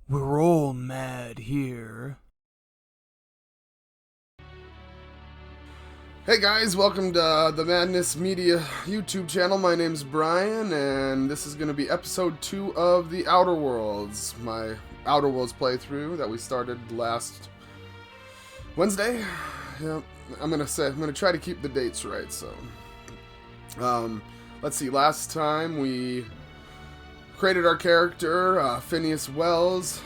We're all mad here. Hey guys, welcome to the Madness Media YouTube channel. My name's Brian, and this is going to be episode 2 of the Outer Worlds, my Outer Worlds playthrough that we started last Wednesday. Yeah, I'm gonna try to keep the dates right. So, let's see. Last time we created our character, Phineas Wells,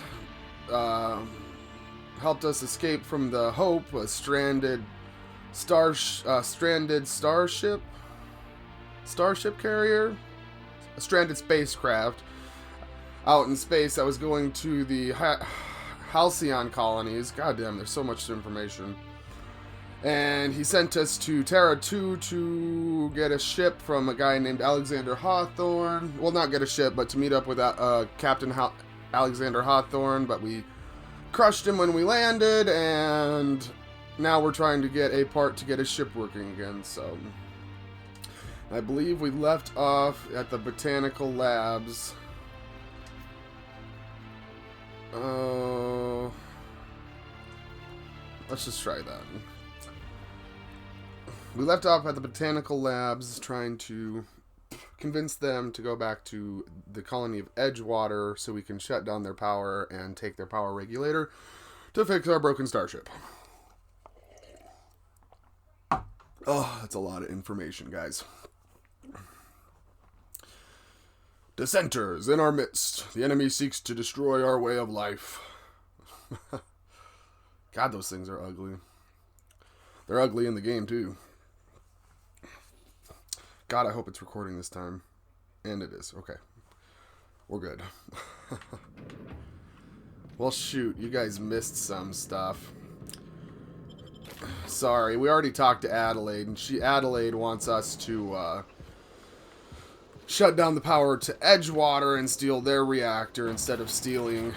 helped us escape from the Hope, a stranded starship carrier, a stranded spacecraft out in space that was going to the Halcyon colonies. God damn, there's so much information. And he sent us to Terra 2 to get a ship from a guy named Alexander Hawthorne. Well, not get a ship, but to meet up with Captain Alexander Hawthorne. But we crushed him when we landed, and now we're trying to get a part to get his ship working again. So I believe we left off at the botanical labs. Let's just try that. We left off at the botanical labs trying to convince them to go back to the colony of Edgewater so we can shut down their power and take their power regulator to fix our broken starship. Oh, that's a lot of information, guys. Dissenters in our midst. The enemy seeks to destroy our way of life. God, those things are ugly. They're ugly in the game, too. God, I hope it's recording this time. And it is. Okay. We're good. Well, shoot. You guys missed some stuff. Sorry. We already talked to Adelaide, and Adelaide wants us to shut down the power to Edgewater and steal their reactor instead of stealing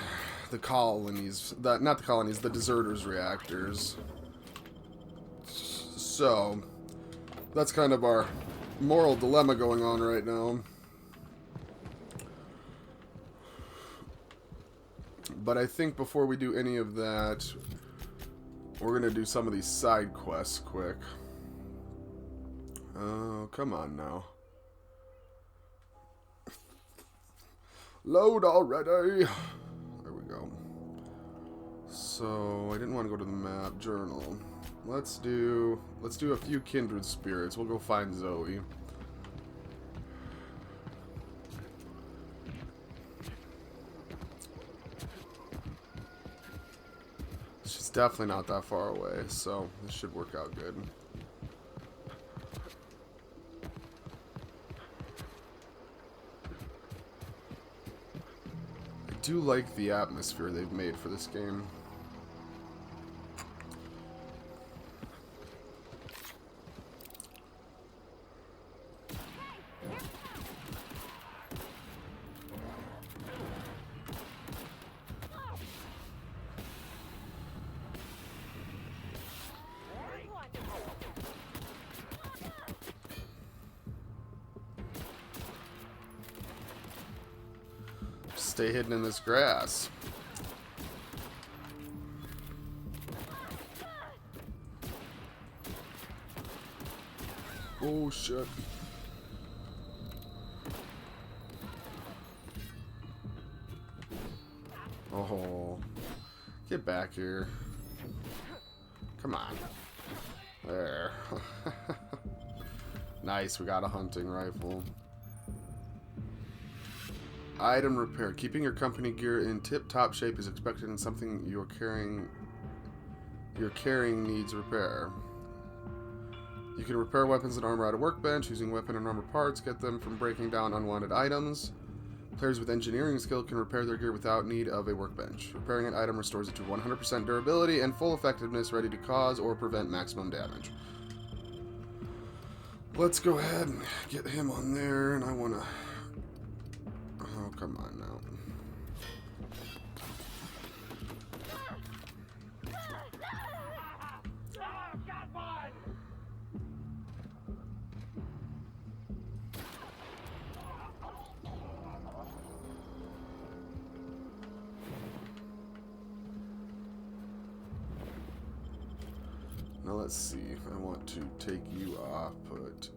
the colonies. Not the colonies, the deserters' reactors. So, that's kind of our moral dilemma going on right now. But I think before we do any of that, we're going to do some of these side quests quick. Oh, come on now. Load already! There we go. So, I didn't want to go to the map journal. Let's do a few kindred spirits. We'll go find Zoe. She's definitely not that far away, so this should work out good. I do like the atmosphere they've made for this game. Stay hidden in this grass. Oh shit. Oh. Get back here. Come on. There. Nice, we got a hunting rifle. Item repair. Keeping your company gear in tip-top shape is expected in something you're carrying needs repair. You can repair weapons and armor at a workbench using weapon and armor parts. Get them from breaking down unwanted items. Players with engineering skill can repair their gear without need of a workbench. Repairing an item restores it to 100% durability and full effectiveness, ready to cause or prevent maximum damage. Let's go ahead and get him on there, and I want to... Oh, come on now. Now let's see. I want to take you off, put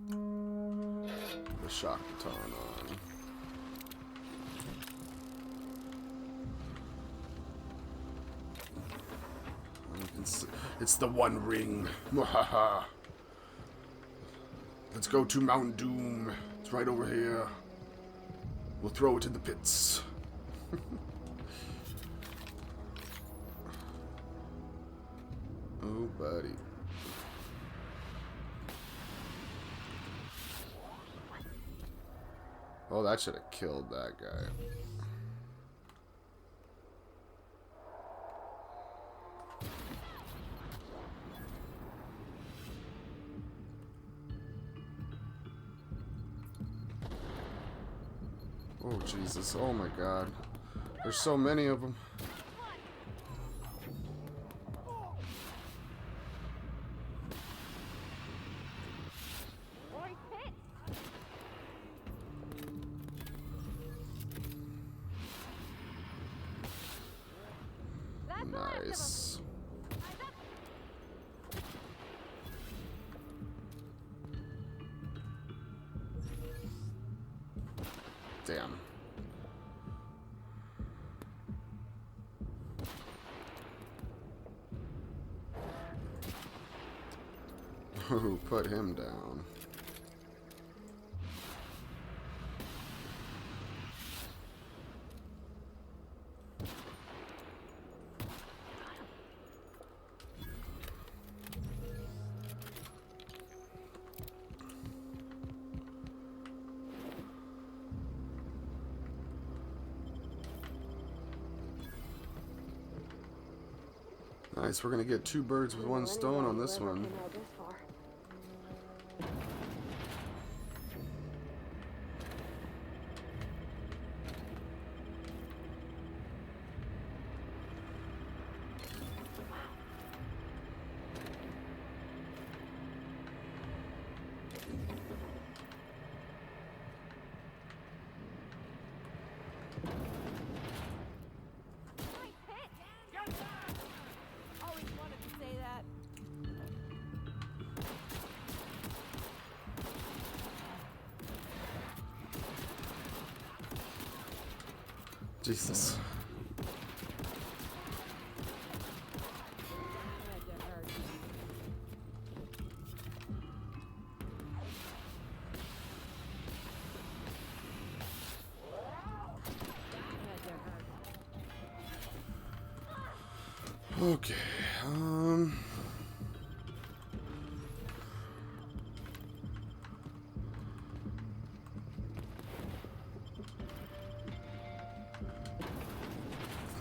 the shock baton on. It's the One Ring. Mwahaha. Let's go to Mount Doom. It's right over here. We'll throw it in the pits. Oh, buddy. Oh, that should have killed that guy. Oh, Jesus. Oh, my God. There's so many of them. Nice. Damn. Ooh, put him down. Nice, we're gonna get 2 birds with 1 stone on this one. Jesus. Okay,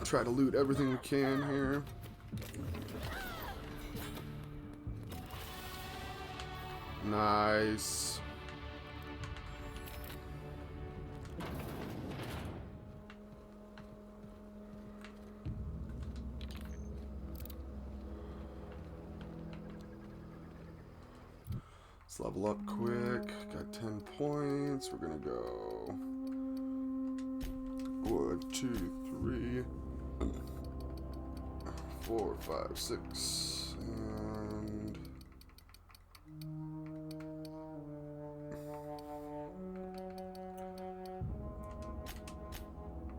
try to loot everything we can here. Nice. Let's level up quick. Got 10 points. We're gonna go 1, 2, 3, 4, 5, 6, and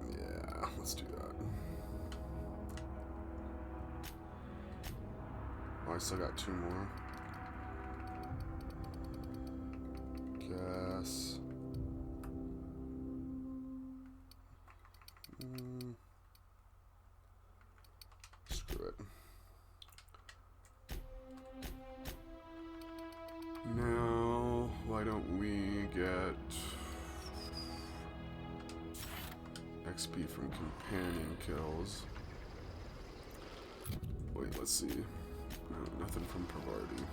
yeah, let's do that. Oh, I still got 2 more. Gas. Screw it. Now, why don't we get XP from companion kills? Wait, let's see. No, nothing from Parvati.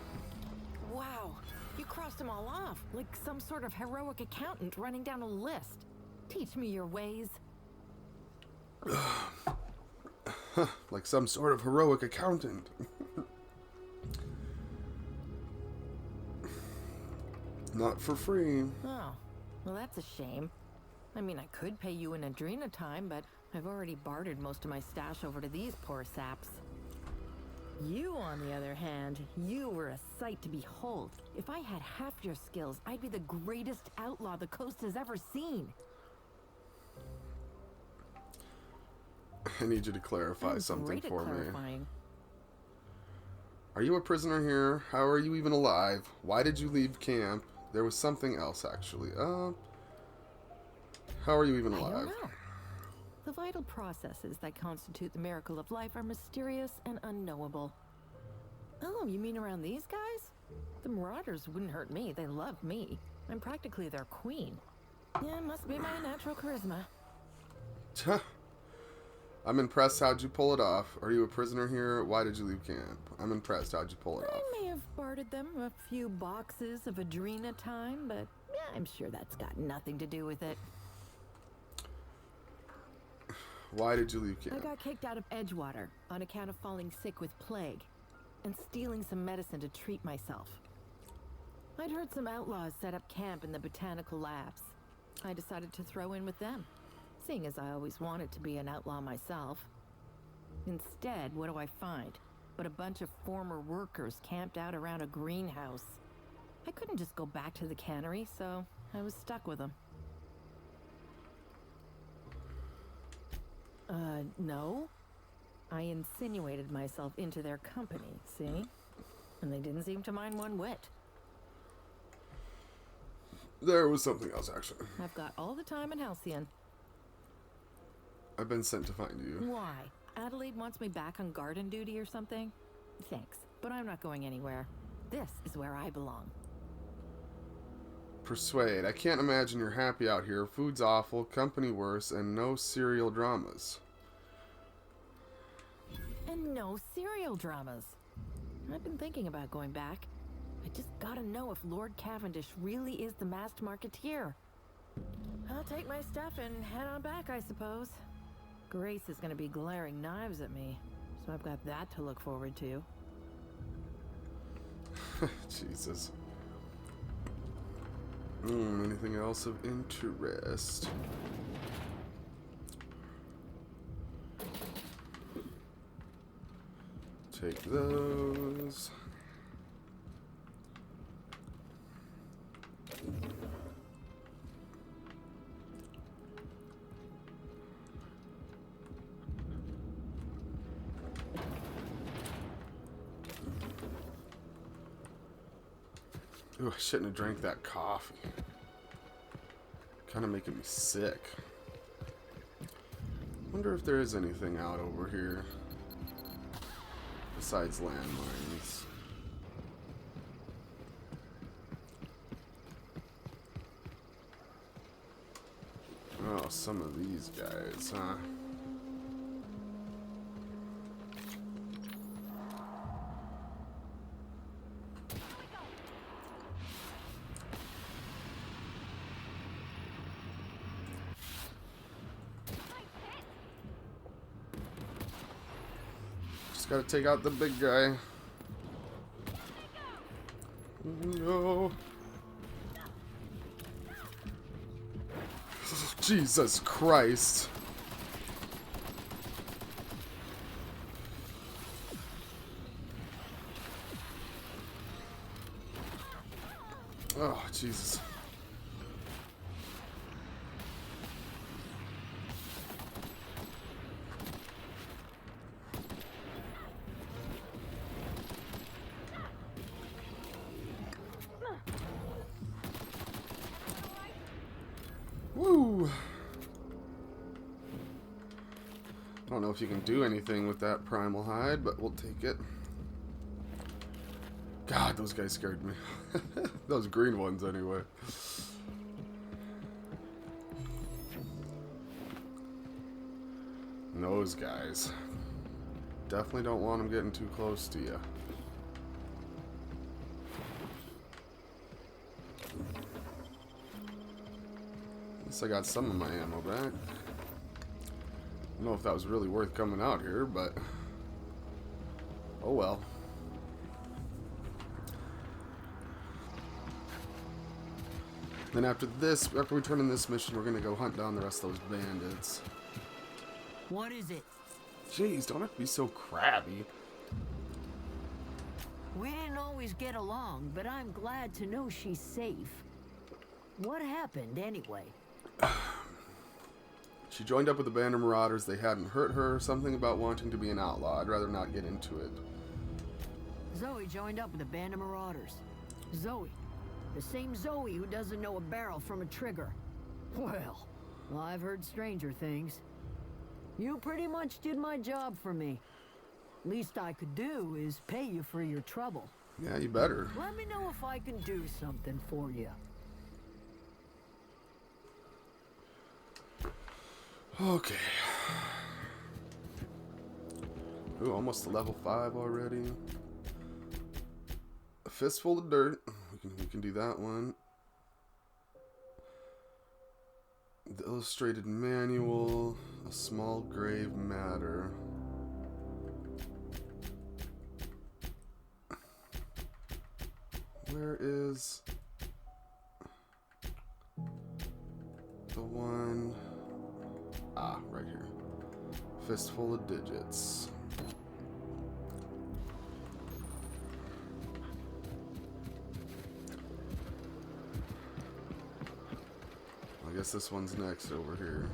Wow, you crossed them all off, like some sort of heroic accountant running down a list. Teach me your ways. Like some sort of heroic accountant. Not for free. Oh, well that's a shame. I mean, I could pay you in Adrena time, but I've already bartered most of my stash over to these poor saps. You, on the other hand, you were a sight to behold. If I had half your skills, I'd be the greatest outlaw the coast has ever seen. I need you to clarify I'm something great at for me. clarifying. Are you a prisoner here? How are you even alive? Why did you leave camp? There was something else, actually. How are you even I alive? don't know. The vital processes that constitute the miracle of life are mysterious and unknowable. Oh, you mean around these guys? The marauders wouldn't hurt me. They love me. I'm practically their queen. Yeah, it must be my natural charisma. I'm impressed. How'd you pull it off? Are you a prisoner here? Why did you leave camp? I'm impressed. How'd you pull it off? I may have bartered them a few boxes of Adrena time, but yeah, I'm sure that's got nothing to do with it. Why did you leave camp? I got kicked out of Edgewater on account of falling sick with plague and stealing some medicine to treat myself. I'd heard some outlaws set up camp in the botanical labs. I decided to throw in with them, seeing as I always wanted to be an outlaw myself. Instead, what do I find? But a bunch of former workers camped out around a greenhouse. I couldn't just go back to the cannery, so I was stuck with them. No. I insinuated myself into their company, see? And they didn't seem to mind one whit. There was something else, actually. I've got all the time in Halcyon. I've been sent to find you. Why? Adelaide wants me back on garden duty or something? Thanks, but I'm not going anywhere. This is where I belong. Persuade. I can't imagine you're happy out here. Food's awful, company worse, and no serial dramas. And no serial dramas. I've been thinking about going back. I just gotta know if Lord Cavendish really is the masked marketeer. I'll take my stuff and head on back, I suppose. Grace is gonna be glaring knives at me, so I've got that to look forward to. Jesus. Anything else of interest? Take those. Ooh, I shouldn't have drank that coffee. Kind of making me sick. Wonder if there is anything out over here besides landmines. Oh, some of these guys, huh? Gotta take out the big guy. No. Jesus Christ. Oh, Jesus. Woo! I don't know if you can do anything with that primal hide, but we'll take it. God, those guys scared me. Those green ones, anyway. And those guys. Definitely don't want them getting too close to you. I got some of my ammo back. I don't know if that was really worth coming out here, but oh well. Then after we turn in this mission, we're gonna go hunt down the rest of those bandits. What is it? Jeez, don't have to be so crabby. We didn't always get along, but I'm glad to know she's safe. What happened, anyway? She joined up with the band of marauders. They hadn't hurt her. Something about wanting to be an outlaw. I'd rather not get into it. Zoe joined up with a band of marauders. Zoe. The same Zoe who doesn't know a barrel from a trigger. Well, I've heard stranger things. You pretty much did my job for me. Least I could do is pay you for your trouble. Yeah, you better. Let me know if I can do something for you. Okay. Ooh, almost to level 5 already. A fistful of dirt. We can do that one. The illustrated manual. A small grave matter. Where is the one? Ah, right here. Fistful of digits. I guess this one's next over here.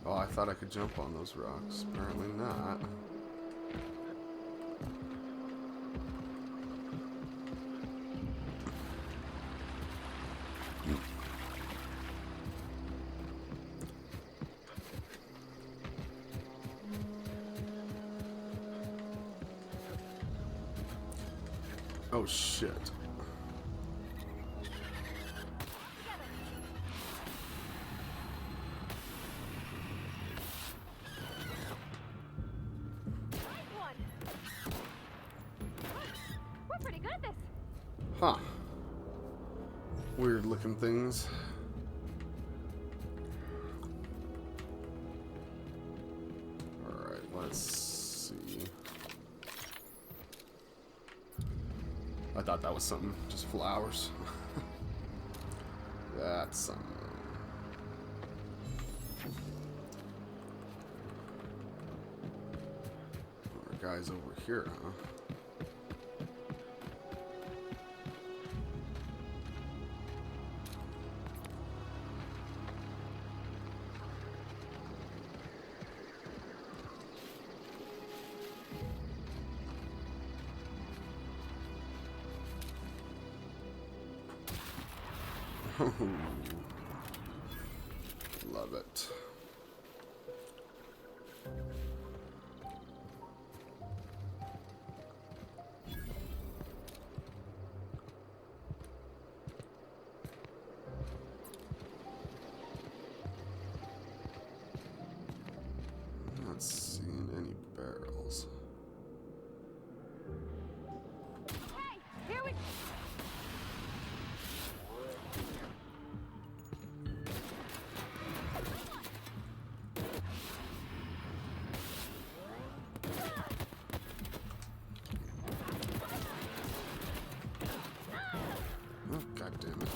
Oh, I thought I could jump on those rocks. Apparently not. Oh shit. We're pretty good at this. Huh. Weird looking things. Alright, let's see. I thought that was something. Just flowers. That's something. Our guy's over here, huh? Love it. I'm not seeing any barrels. Hey, here we Oh, God damn it.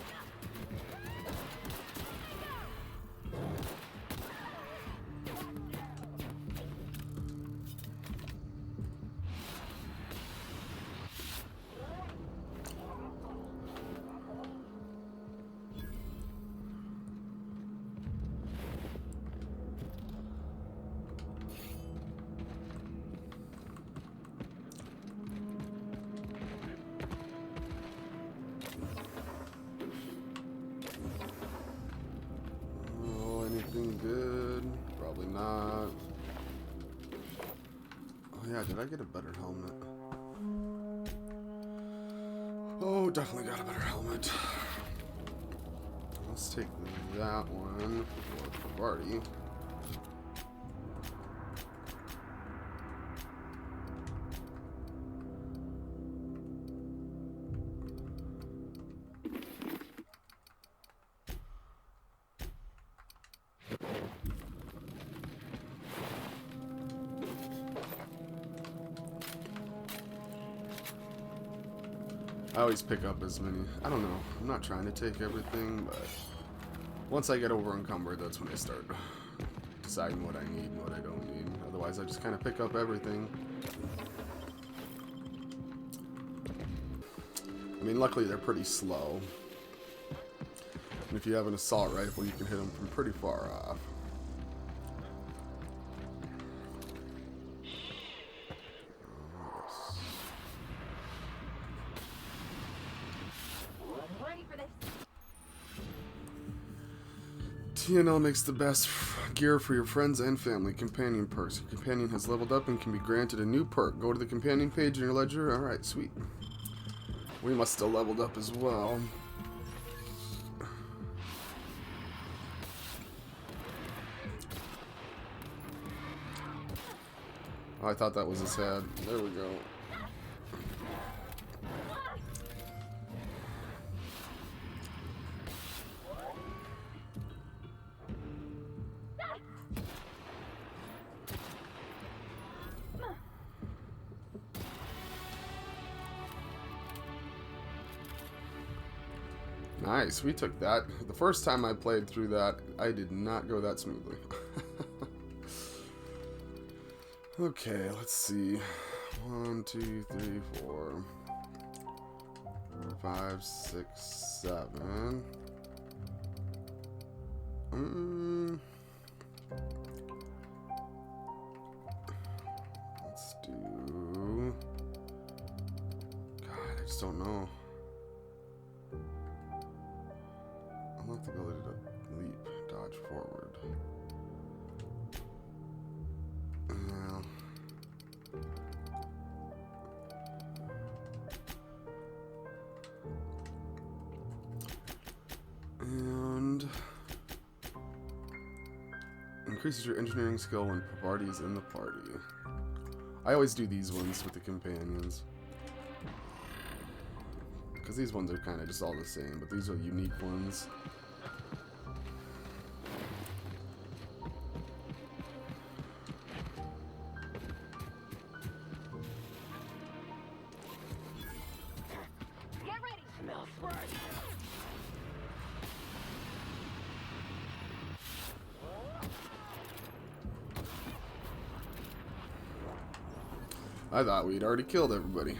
Oh, anything good? Probably not. Oh yeah, did I get a better helmet? Oh, definitely got a better helmet. Let's take that one for Barty. I always pick up as many. I don't know. I'm not trying to take everything, but once I get over encumbered, that's when I start deciding what I need and what I don't need. Otherwise, I just kind of pick up everything. I mean, luckily they're pretty slow. And if you have an assault rifle, you can hit them from pretty far off. TNL makes the best gear for your friends and family. Companion perks. Your companion has leveled up and can be granted a new perk. Go to the companion page in your ledger. Alright, sweet. We must have leveled up as well. Oh, I thought that was his head. There we go. Nice, we took that. The first time I played through that, I did not go that smoothly. Okay, let's see. 1, 2, 3, 4, 5, 6, 7. Let's do... God, I just don't know. Unlock the ability to leap, dodge forward. And increases your engineering skill when party is in the party. I always do these ones with the companions, because these ones are kind of just all the same, but these are unique ones. Get ready. Smells right. I thought we'd already killed everybody.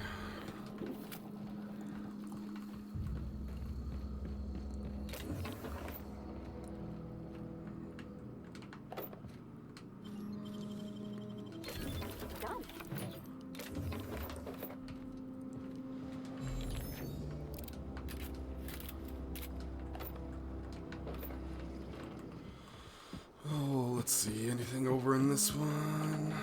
Oh, let's see. Anything over in this one?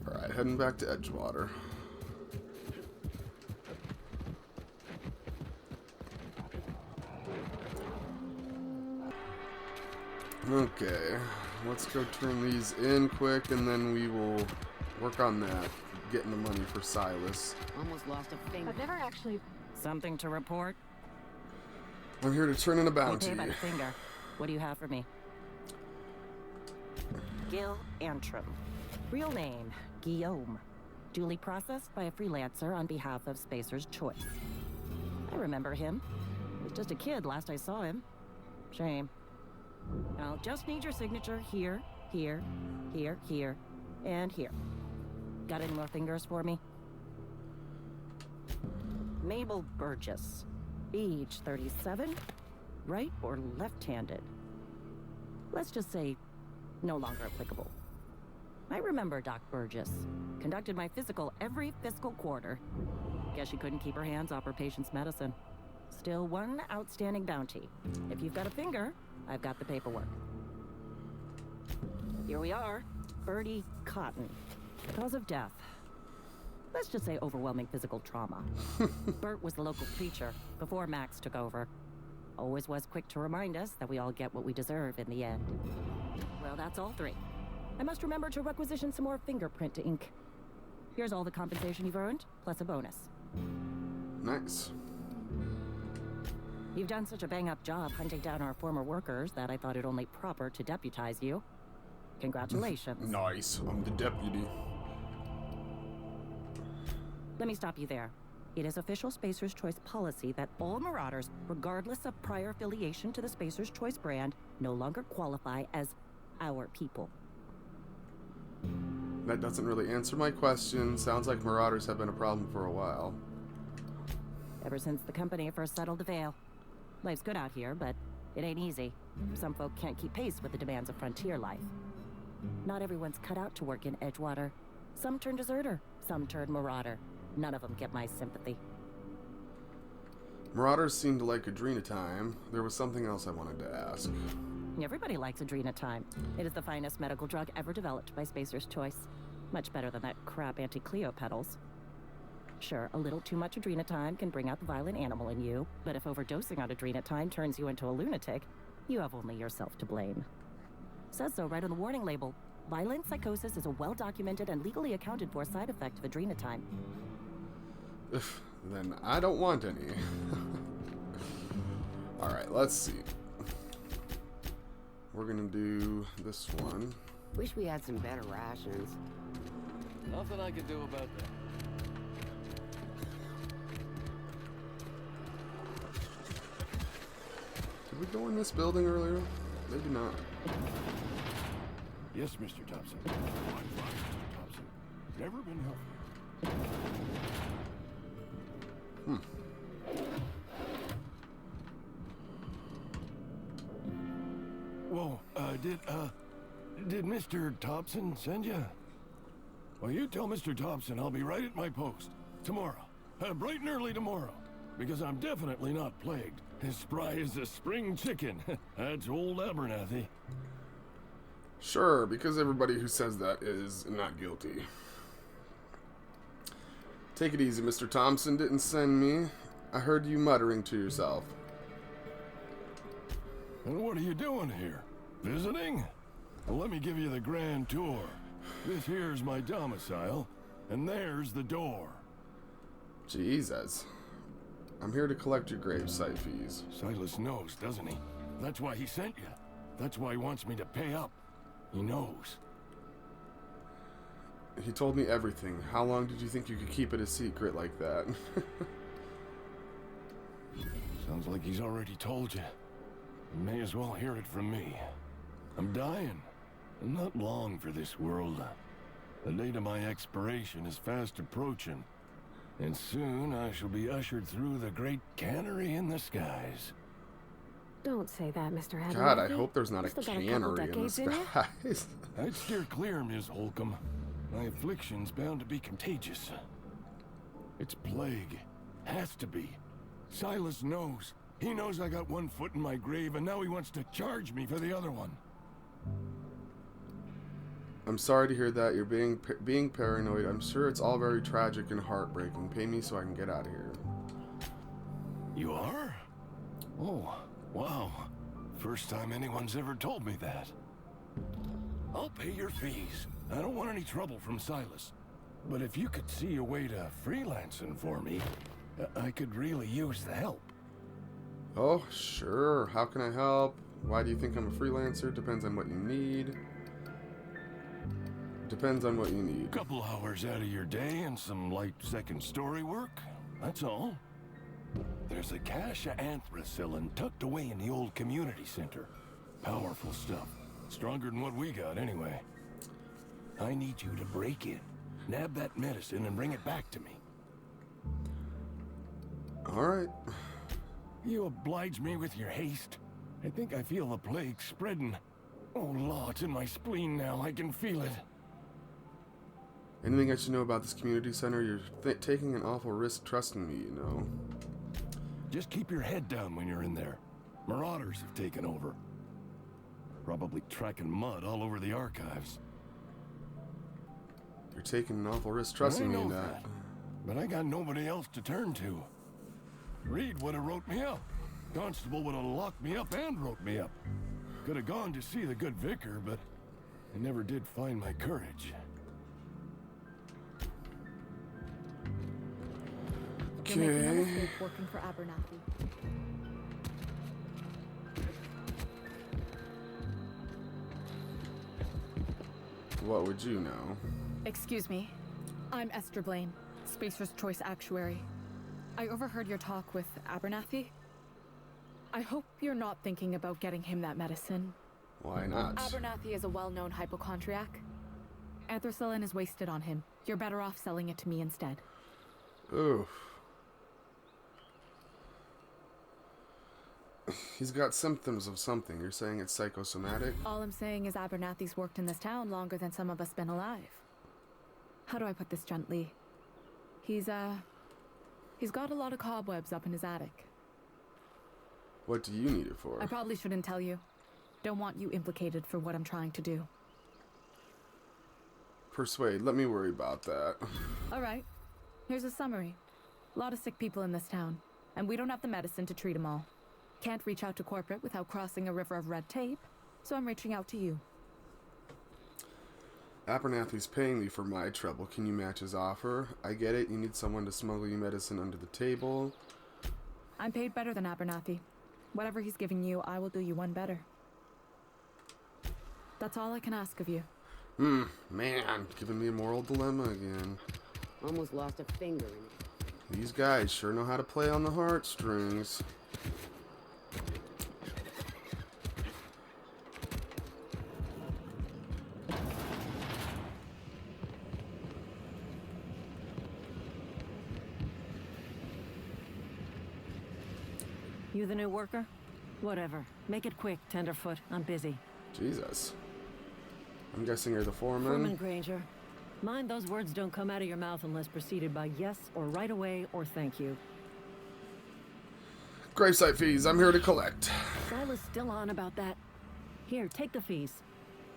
Alright, heading back to Edgewater. Okay, let's go turn these in quick, and then we will work on that, getting the money for Silas. Almost lost a finger. I've never actually. Something to report? I'm here to turn in a You bounty. pay by the finger. What do you have for me? Gil Antrim. Real name, Guillaume. Duly processed by a freelancer on behalf of Spacer's Choice. I remember him. He was just a kid last I saw him. Shame. I'll just need your signature here, here, here, here, and here. Got any more fingers for me? Mabel Burgess. Age 37. Right or left-handed? Let's just say no longer applicable. I remember Doc Burgess. Conducted my physical every fiscal quarter. Guess she couldn't keep her hands off her patient's medicine. Still one outstanding bounty. If you've got a finger, I've got the paperwork. Here we are. Bertie Cotton. Cause of death. Let's just say overwhelming physical trauma. Bert was the local preacher before Max took over. Always was quick to remind us that we all get what we deserve in the end. Well, that's all three. I must remember to requisition some more fingerprint ink. Here's all the compensation you've earned, plus a bonus. Nice. You've done such a bang-up job hunting down our former workers that I thought it only proper to deputize you. Congratulations. Nice. I'm the deputy. Let me stop you there. It is official Spacer's Choice policy that all marauders, regardless of prior affiliation to the Spacer's Choice brand, no longer qualify as our people. That doesn't really answer my question. Sounds like marauders have been a problem for a while. Ever since the company first settled the Vale. Life's good out here, but it ain't easy. Some folk can't keep pace with the demands of frontier life. Not everyone's cut out to work in Edgewater. Some turn deserter, some turn marauder. None of them get my sympathy. Marauders seem to like Adrena time. There was something else I wanted to ask. Everybody likes Adrenatime. It is the finest medical drug ever developed by Spacer's Choice. Much better than that crap Anti-Cleo pedals. Sure, a little too much Adrenatime can bring out the violent animal in you, but if overdosing on Adrenatime turns you into a lunatic, you have only yourself to blame. Says so right on the warning label. Violent psychosis is a well-documented and legally accounted for side effect of Adrenatime. Then I don't want any. Alright, let's see. We're gonna do this one. Wish we had some better rations. Nothing I can do about that. Did we go in this building earlier? Maybe not. Yes, Mr. Thompson. Fine, Mr. Thompson. Never been healthier. Whoa, did Mr. Thompson send you? Well, you tell Mr. Thompson I'll be right at my post. Tomorrow. Bright and early tomorrow. Because I'm definitely not plagued. As spry as a spring chicken. That's old Abernathy. Sure, because everybody who says that is not guilty. Take it easy, Mr. Thompson didn't send me. I heard you muttering to yourself. And what are you doing here? Visiting? Well, let me give you the grand tour. This here's my domicile, and there's the door. Jesus. I'm here to collect your gravesite fees. Silas knows, doesn't he? That's why he sent you. That's why he wants me to pay up. He knows. He told me everything. How long did you think you could keep it a secret like that? Sounds like he's already told you. You may as well hear it from me. I'm dying. I'm not long for this world. The date of my expiration is fast approaching. And soon I shall be ushered through the great cannery in the skies. Don't say that, Mr. Abernathy. God, I hope there's not a Still got a couple cannery in the decades in you. skies. I'd steer clear, Ms. Holcomb. My affliction's bound to be contagious. It's plague. Has to be. Silas knows. He knows I got one foot in my grave, and now he wants to charge me for the other one. I'm sorry to hear that. You're being paranoid. I'm sure it's all very tragic and heartbreaking. Pay me so I can get out of here. You are? Oh, wow. First time anyone's ever told me that. I'll pay your fees. I don't want any trouble from Silas. But if you could see a way to freelancing for me, I could really use the help. Oh, sure. How can I help? Why do you think I'm a freelancer? Depends on what you need. Depends on what you need. Couple hours out of your day and some light second story work. That's all. There's a cache of anthracillin tucked away in the old community center. Powerful stuff. Stronger than what we got, anyway. I need you to break in, nab that medicine, and bring it back to me. Alright. You oblige me with your haste. I think I feel the plague spreading. Oh, Law, it's in my spleen now. I can feel it. Anything I should know about this community center? You're taking an awful risk trusting me, you know. Just keep your head down when you're in there. Marauders have taken over. Probably tracking mud all over the archives. You're taking an awful risk trusting me I in know that. But I got nobody else to turn to. Reed would have wrote me up. Constable would have locked me up and wrote me up. Could have gone to see the good vicar, but I never did find my courage. You're making a Okay. mistake working for Abernathy. What would you know? Excuse me. I'm Esther Blaine, Spacer's Choice Actuary. I overheard your talk with Abernathy. I hope you're not thinking about getting him that medicine. Why not? Abernathy is a well-known hypochondriac. Anthracillin is wasted on him. You're better off selling it to me instead. Oof. He's got symptoms of something. You're saying it's psychosomatic? All I'm saying is Abernathy's worked in this town longer than some of us been alive. How do I put this gently? He's got a lot of cobwebs up in his attic. What do you need it for? I probably shouldn't tell you. Don't want you implicated for what I'm trying to do. Persuade. Let me worry about that. All right. Here's a summary. A lot of sick people in this town, and we don't have the medicine to treat them all. Can't reach out to corporate without crossing a river of red tape, so I'm reaching out to you. Abernathy's paying me for my trouble. Can you match his offer? I get it. You need someone to smuggle you medicine under the table. I'm paid better than Abernathy. Whatever he's giving you, I will do you one better. That's all I can ask of you. Man, giving me a moral dilemma again. Almost lost a finger in it. These guys sure know how to play on the heartstrings. You the new worker? Whatever. Make it quick, Tenderfoot. I'm busy. Jesus. I'm guessing you're the Foreman foreman? Granger. Mind those words don't come out of your mouth unless preceded by yes or right away or thank you. Gravesite fees. I'm here to collect. Silas still on about that. Here, take the fees.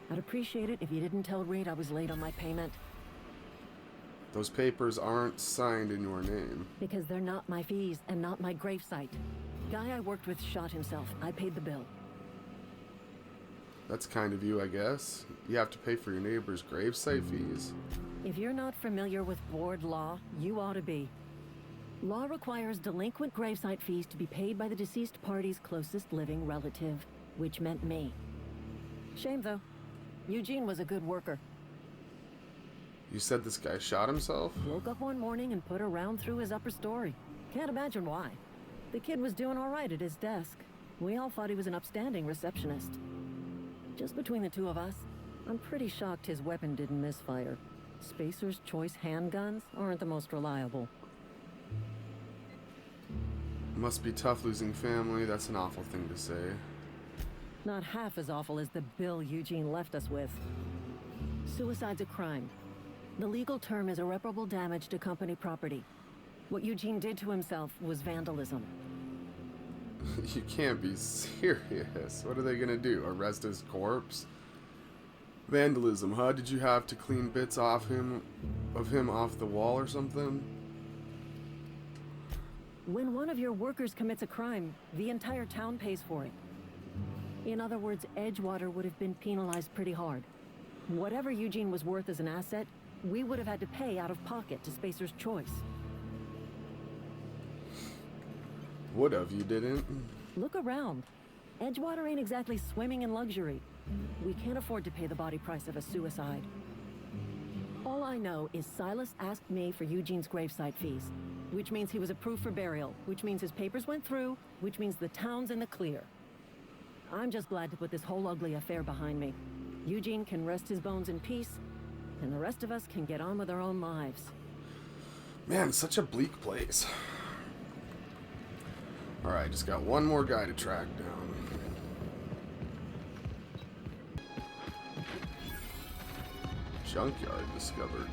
I'd appreciate it if you didn't tell Reed I was late on my payment. Those papers aren't signed in your name. Because they're not my fees and not my gravesite. Guy I worked with shot himself. I paid the bill. That's kind of you, I guess. You have to pay for your neighbor's gravesite fees. If you're not familiar with board law, you ought to be. Law requires delinquent gravesite fees to be paid by the deceased party's closest living relative, which meant me. Shame, though. Eugene was a good worker. You said this guy shot himself? Woke up one morning and put a round through his upper story. Can't imagine why. The kid was doing all right at his desk. We all thought he was an upstanding receptionist. Just between the two of us, I'm pretty shocked his weapon didn't misfire. Spacer's Choice handguns aren't the most reliable. Must be tough losing family. That's an awful thing to say. Not half as awful as the bill Eugene left us with. Suicide's a crime. The legal term is irreparable damage to company property. What Eugene did to himself was vandalism. You can't be serious. What are they gonna do? Arrest his corpse? Vandalism, huh? Did you have to clean bits off him off the wall or something? When one of your workers commits a crime, the entire town pays for it. In other words, Edgewater would have been penalized pretty hard. Whatever Eugene was worth as an asset, we would have had to pay out of pocket to Spacer's Choice. Would have, you didn't? Look around. Edgewater ain't exactly swimming in luxury. We can't afford to pay the body price of a suicide. All I know is Silas asked me for Eugene's gravesite fees, which means he was approved for burial, which means his papers went through, which means the town's in the clear. I'm just glad to put this whole ugly affair behind me. Eugene can rest his bones in peace, and the rest of us can get on with our own lives. Man, such a bleak place. Alright, just got one more guy to track down. Junkyard discovered.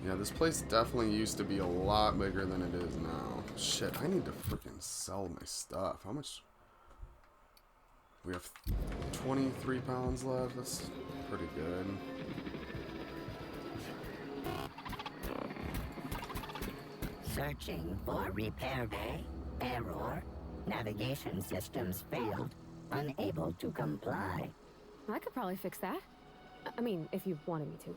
Yeah, this place definitely used to be a lot bigger than it is now. Shit, I need to freaking sell my stuff. How much? We have 23 pounds left. That's pretty good. Searching for repair bay. Error. Navigation systems failed. unable to comply. I could probably fix that. I mean, if you wanted me to.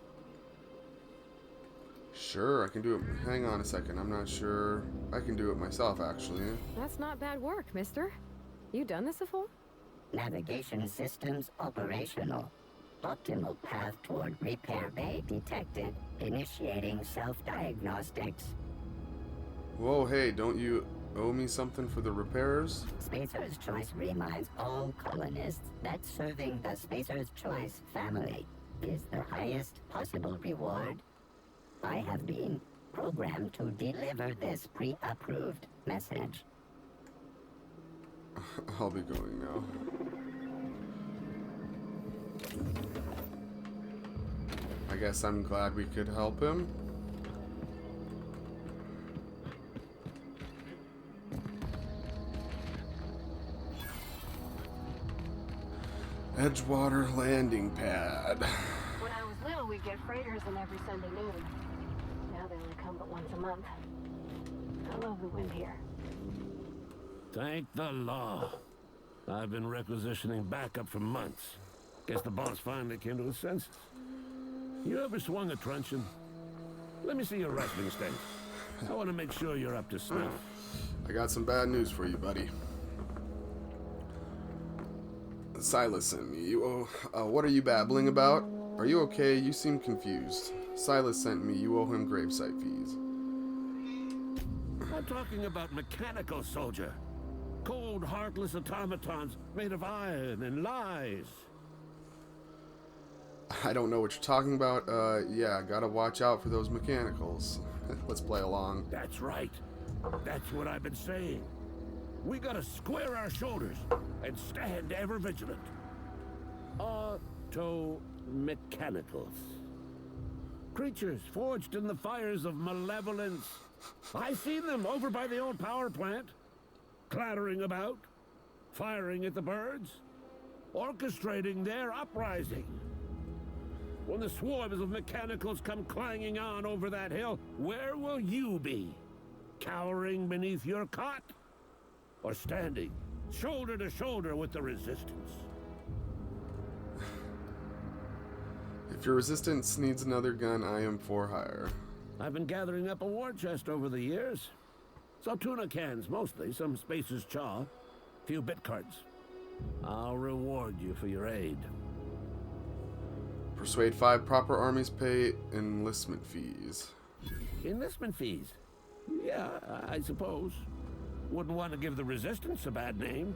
Sure, I can do it. Hang on a second. I'm not sure. I can do it myself, actually. That's not bad work, mister. You done this before? Navigation systems operational. Optimal path toward repair bay detected. Initiating self-diagnostics. Whoa, hey, don't you owe me something for the repairs? Spacer's Choice reminds all colonists that serving the Spacer's Choice family is the highest possible reward. I have been programmed to deliver this pre-approved message. I'll be going now. I guess I'm glad we could help him. Edgewater landing pad. When I was little, we'd get freighters in every Sunday noon. Now they only come but once a month. I love the wind here. Thank the law. I've been requisitioning backup for months. Guess the boss finally came to his senses. You ever swung a truncheon? Let me see your wrestling stance. I want to make sure you're up to snuff. I got some bad news for you, buddy. Silas sent me. What are you babbling about? Are you okay? You seem confused. Silas sent me. You owe him gravesite fees. I'm talking about mechanical soldier. Cold, heartless automatons made of iron and lies. I don't know what you're talking about. Yeah, gotta watch out for those mechanicals. Let's play along. That's right. That's what I've been saying. We gotta square our shoulders and stand ever vigilant. Auto-mechanicals. Creatures forged in the fires of malevolence. I've seen them over by the old power plant. Clattering about, firing at the birds, orchestrating their uprising. When the swarms of mechanicals come clanging on over that hill, where will you be? Cowering beneath your cot? Or standing shoulder to shoulder with the resistance? If your resistance needs another gun, I am for hire. I've been gathering up a war chest over the years. Some tuna cans, mostly, some Spacer's chaw, a few bit cards. I'll reward you for your aid. Persuade 5 proper armies pay enlistment fees. Enlistment fees? Yeah, I suppose. Wouldn't want to give the resistance a bad name.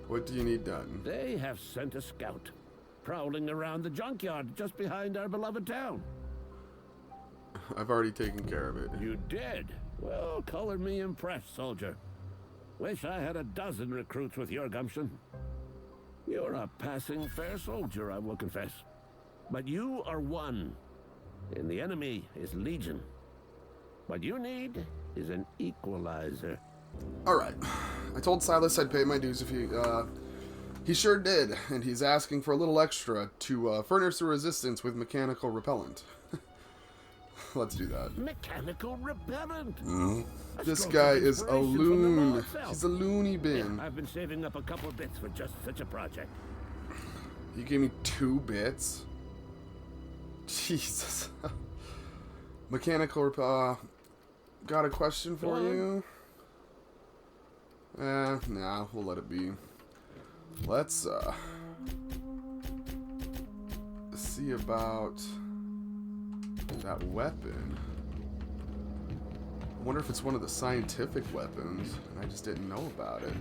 What do you need done? They have sent a scout, prowling around the junkyard just behind our beloved town. I've already taken care of it. You did? Well, color me impressed, soldier. Wish I had a dozen recruits with your gumption. You're a passing fair soldier, I will confess. But you are one, and the enemy is legion. What you need is an equalizer. Alright. I told Silas I'd pay my dues if he sure did, and he's asking for a little extra to furnish the resistance with mechanical repellent. Let's do that. Mechanical repellent? This guy is a loon. He's a loony bin. Yeah, I've been saving up a couple bits for just such a project. You gave me 2 bits? Jesus. Mechanical repellent. Got a question for you? Nah, we'll let it be. Let's, see about that weapon. I wonder if it's one of the scientific weapons, and I just didn't know about it.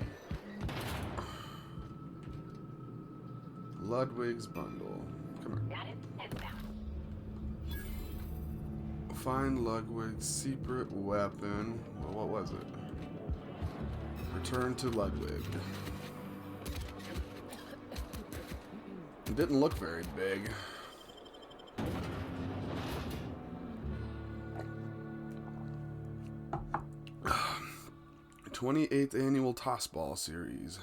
Ludwig's bundle. Come here. Got it. Heads down. Find Ludwig's secret weapon. Well, what was it? Return to Ludwig. It didn't look very big. 28th annual Tossball series.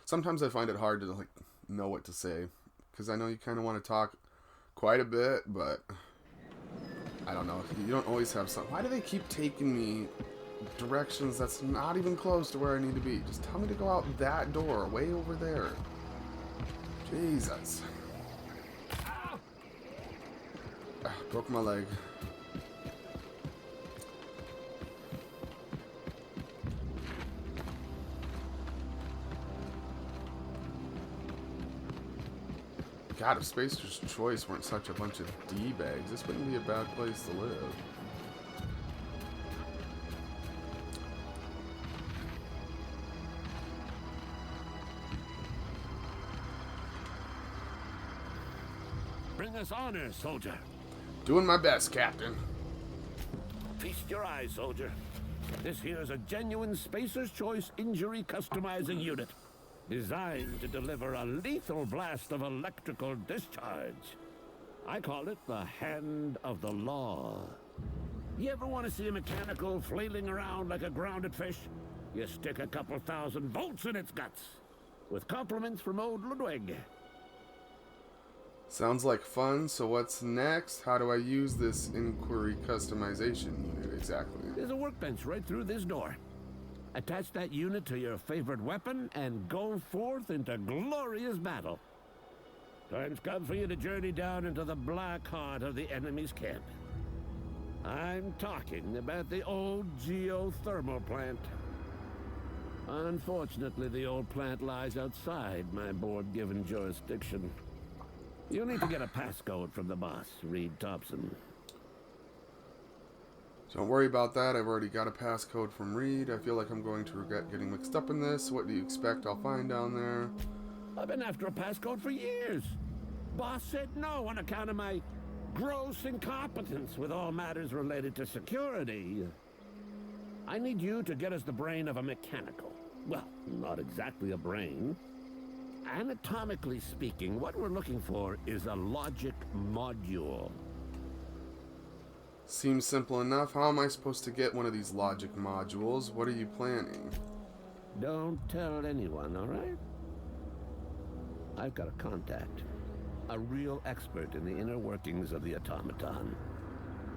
Sometimes I find it hard to like know what to say, because I know you kind of want to talk quite a bit, but I don't know. You don't always have something. Why do they keep taking me directions that's not even close to where I need to be? Just tell me to go out that door, way over there. Jesus. Broke my leg. God, if Spacer's Choice weren't such a bunch of D-bags, this wouldn't be a bad place to live. Bring us honor, soldier. Doing my best, Captain. Feast your eyes, soldier. This here's a genuine Spacer's Choice injury customizing unit, designed to deliver a lethal blast of electrical discharge. I call it the Hand of the Law. You ever want to see a mechanical flailing around like a grounded fish? You stick a couple thousand volts in its guts. With compliments from old Ludwig. Sounds like fun, so what's next? How do I use this inquiry customization unit exactly? There's a workbench right through this door. Attach that unit to your favorite weapon and go forth into glorious battle. Time's come for you to journey down into the black heart of the enemy's camp. I'm talking about the old geothermal plant. Unfortunately, the old plant lies outside my board-given jurisdiction. You'll need to get a passcode from the boss, Reed Thompson. Don't worry about that. I've already got a passcode from Reed. I feel like I'm going to regret getting mixed up in this. What do you expect I'll find down there? I've been after a passcode for years. Boss said no on account of my gross incompetence with all matters related to security. I need you to get us the brain of a mechanical. Well, not exactly a brain. Anatomically speaking, what we're looking for is a logic module. Seems simple enough. How am I supposed to get one of these logic modules? What are you planning? Don't tell anyone, all right? I've got a contact. A real expert in the inner workings of the automaton.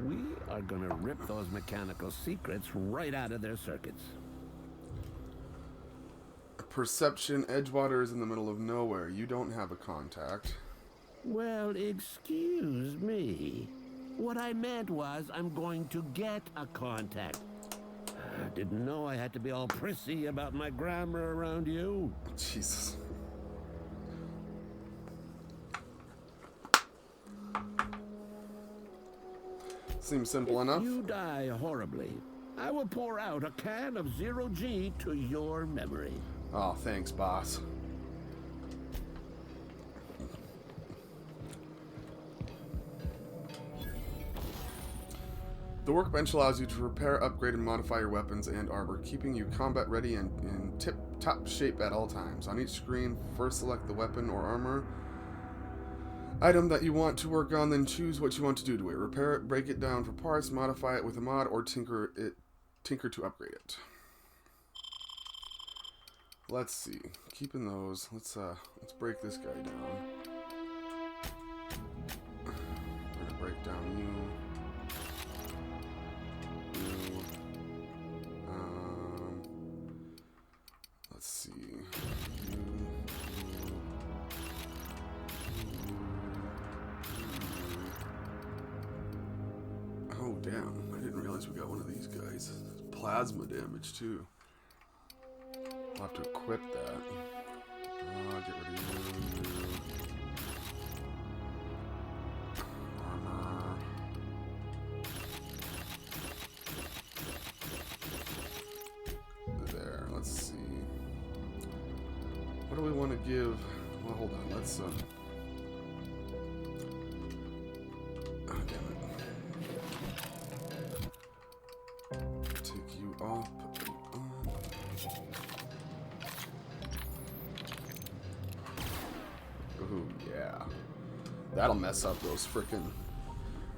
We are gonna rip those mechanical secrets right out of their circuits. Perception, Edgewater is in the middle of nowhere. You don't have a contact. Well, excuse me. What I meant was I'm going to get a contact. I didn't know I had to be all prissy about my grammar around you. Jesus. Seems simple enough. If you die horribly, I will pour out a can of 0G to your memory. Oh, thanks, boss. The workbench allows you to repair, upgrade, and modify your weapons and armor, keeping you combat ready and in tip-top shape at all times. On each screen, first select the weapon or armor item that you want to work on, then choose what you want to do to it. Repair it, break it down for parts, modify it with a mod, or tinker to upgrade it. Let's see. Keeping those. Let's break this guy down. We're gonna break down you. Let's see. Oh damn! I didn't realize we got one of these guys. Plasma damage too. I'll have to equip that. Get rid of you. Armor. There, let's see. What do we want to give? Well, hold on, let's, oh, damn it. Take you off, put you on. Ooh, yeah. That'll mess up those frickin'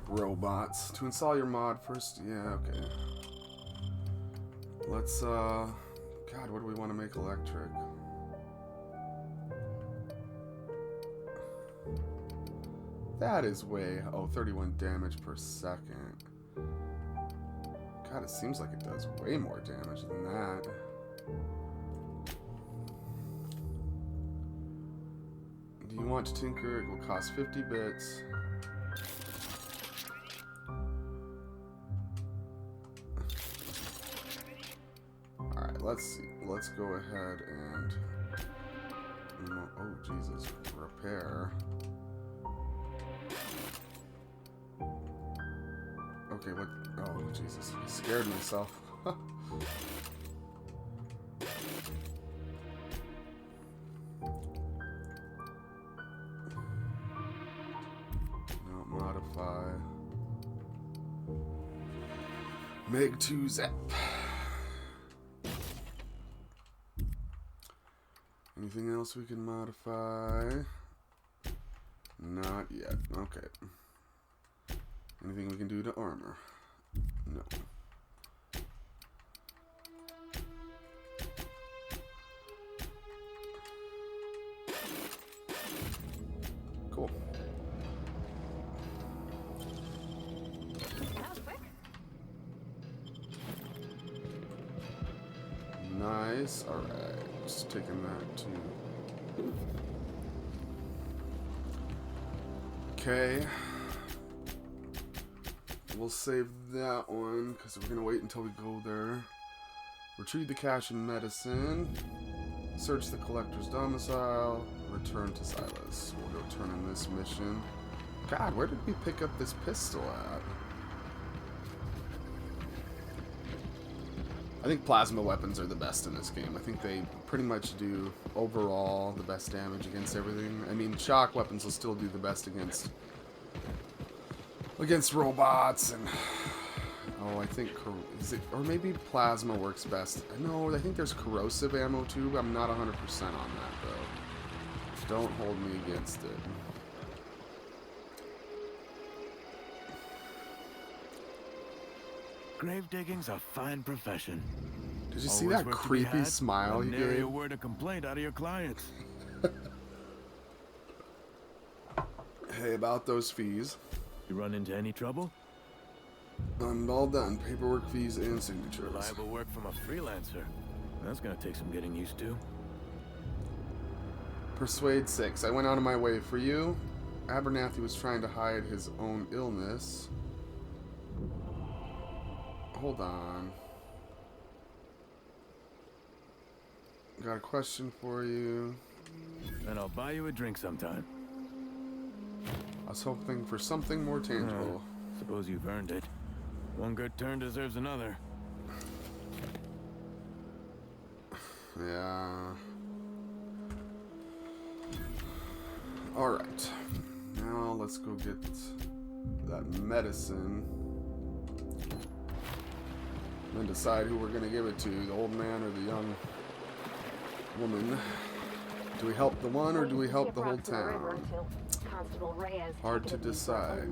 robots. To install your mod first, yeah, okay. Let's, God, what do we want to make electric? That is way... Oh, 31 damage per second. God, it seems like it does way more damage than that. Do you want to tinker? It will cost 50 bits. Alright, let's see. Let's go ahead and... Oh, Jesus. Repair. Okay, what? Oh, Jesus. I scared myself. No, modify. Meg 2 zap. Anything else we can modify? Not yet. Okay. Anything we can do to armor? No. Cool. That was quick. Nice. Alright. Just taking that too. Okay. We'll save that one because we're going to wait until we go there. Retrieve the cache and medicine. Search the collector's domicile. Return to Silas. We'll go turn in this mission. God, where did we pick up this pistol at? I think plasma weapons are the best in this game. I think they pretty much do, overall, the best damage against everything. I mean, shock weapons will still do the best against robots and... Oh, I think... Is it, or maybe plasma works best. No, I think there's corrosive ammo too. I'm not 100% on that, though. Don't hold me against it. Grave digging's a fine profession. Did you see that creepy smile he gave? A word of complaint out of your clients. Hey, about those fees. You run into any trouble? I'm all done. Paperwork, fees, and signatures. Reliable work from a freelancer. That's gonna take some getting used to. Persuade 6. I went out of my way for you. Abernathy was trying to hide his own illness. Hold on. Got a question for you. And I'll buy you a drink sometime. I was hoping for something more tangible. Suppose you've earned it. One good turn deserves another. Yeah. Alright. Now let's go get that medicine. And then decide who we're gonna give it to, the old man or the young woman. Do we help the one or do we help the whole town? Hard to decide.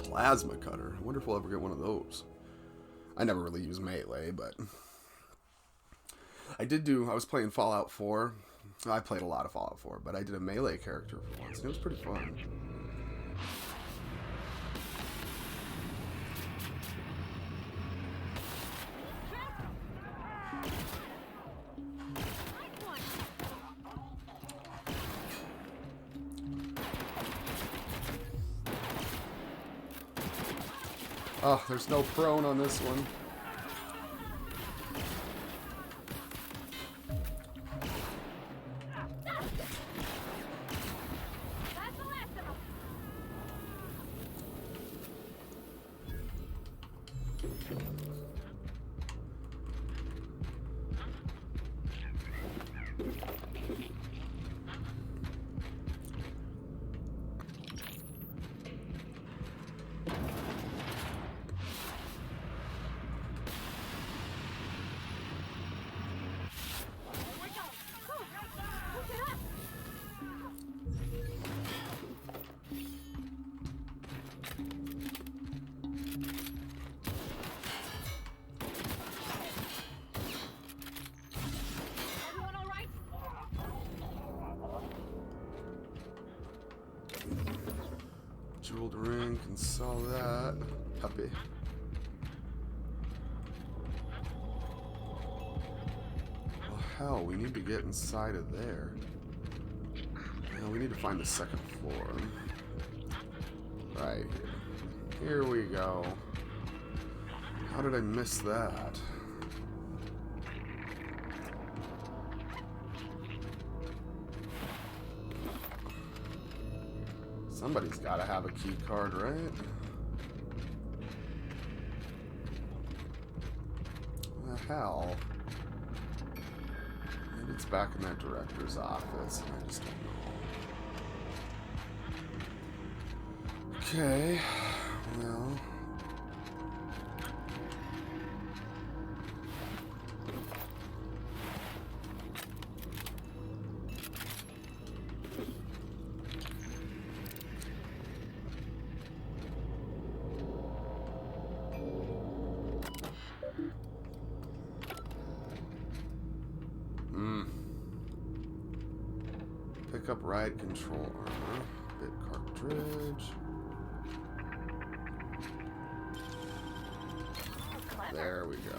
Plasma cutter. I wonder if we'll ever get one of those. I never really use melee, but I was playing Fallout 4. I played a lot of Fallout 4, but I did a melee character for once, and it was pretty fun. Oh, there's no prone on this one. jeweled ring, can sell that. Puppy. Well, hell, we need to get inside of there. Now we need to find the second floor. Right here. Here we go. How did I miss that? Somebody's got to have a key card, right? What the hell? Maybe it's back in that director's office. I just don't know. Okay. Well. Pick up ride control armor. Bit cartridge. There we go.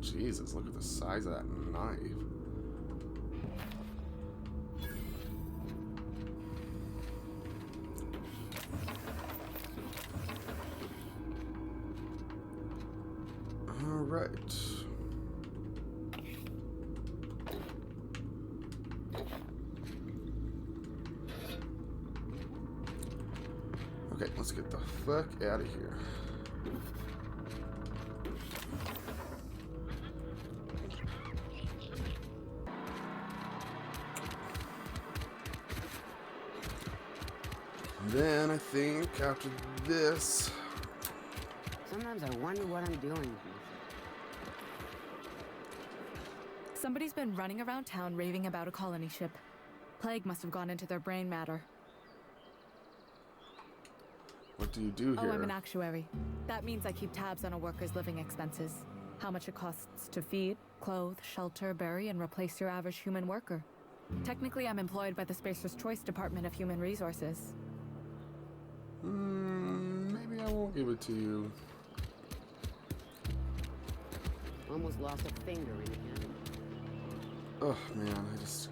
Jesus, look at the size of that knife. All right. Okay, let's get the fuck out of here. Then I think after this, Sometimes I wonder what I'm doing with myself. Somebody's been running around town raving about a colony ship. Plague must have gone into their brain matter. what do you do here? Oh, I'm an actuary. That means I keep tabs on a worker's living expenses. How much it costs to feed, clothe, shelter, bury, and replace your average human worker. Technically, I'm employed by the Spacer's Choice Department of Human Resources. Maybe I won't give it to you. Almost lost a finger in the cannon. Oh man, I just...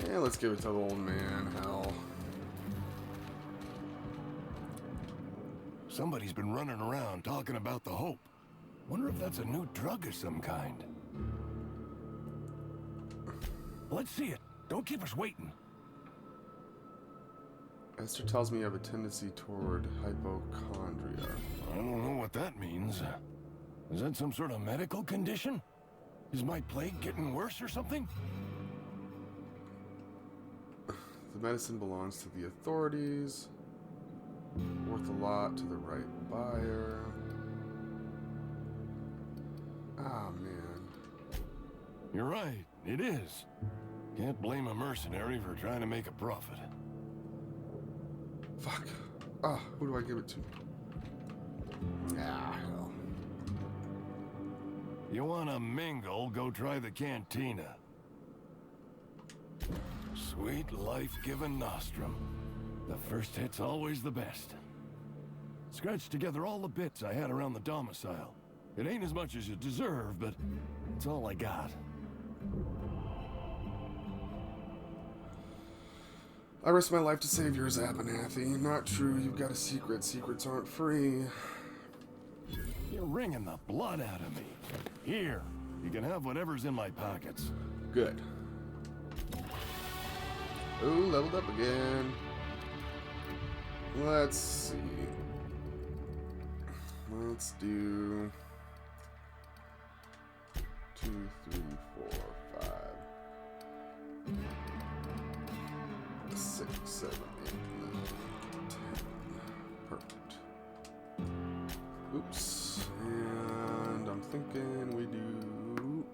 Yeah, let's give it to the old man, hell. Somebody's been running around talking about the Hope. Wonder if that's a new drug of some kind. Let's see it. Don't keep us waiting. Esther tells me you have a tendency toward hypochondria. I don't know what that means. Is that some sort of medical condition? Is my plague getting worse or something? The medicine belongs to the authorities. Worth a lot to the right buyer. Ah, man. You're right, it is. Can't blame a mercenary for trying to make a profit. Fuck. Ah, who do I give it to? Ah, hell. You wanna mingle, go try the cantina. Sweet life-giving nostrum. The first hit's always the best. Scratched together all the bits I had around the domicile. It ain't as much as you deserve, but it's all I got. I risked my life to save yours, Abernathy. Not true, you've got a secret. Secrets aren't free. You're wringing the blood out of me. Here, you can have whatever's in my pockets. Good. Ooh, leveled up again. Let's see. Let's do 2, 3, 4, 5, 6, 7, 8, 9, 10. Perfect. Oops. And I'm thinking we do.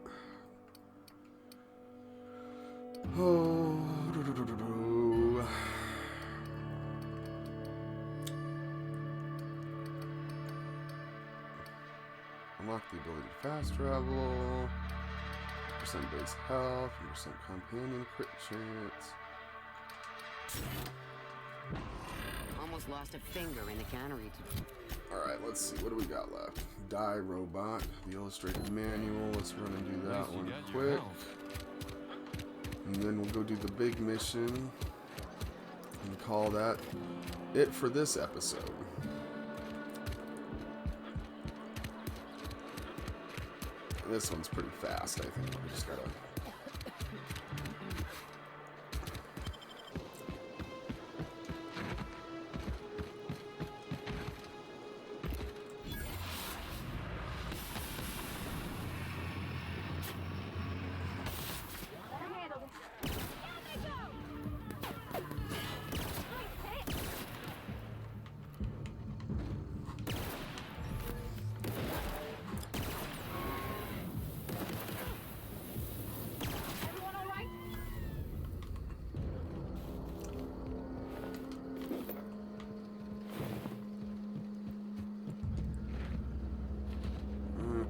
Oh. Unlock the ability to fast travel. Percent base health. 100% companion crit chance. Almost lost a finger in the cannery. Alright, let's see. What do we got left? Die Robot. The illustrated manual. Let's run and do that one quick. And then we'll go do the big mission. And call that it for this episode. This one's pretty fast, I think. We just gotta...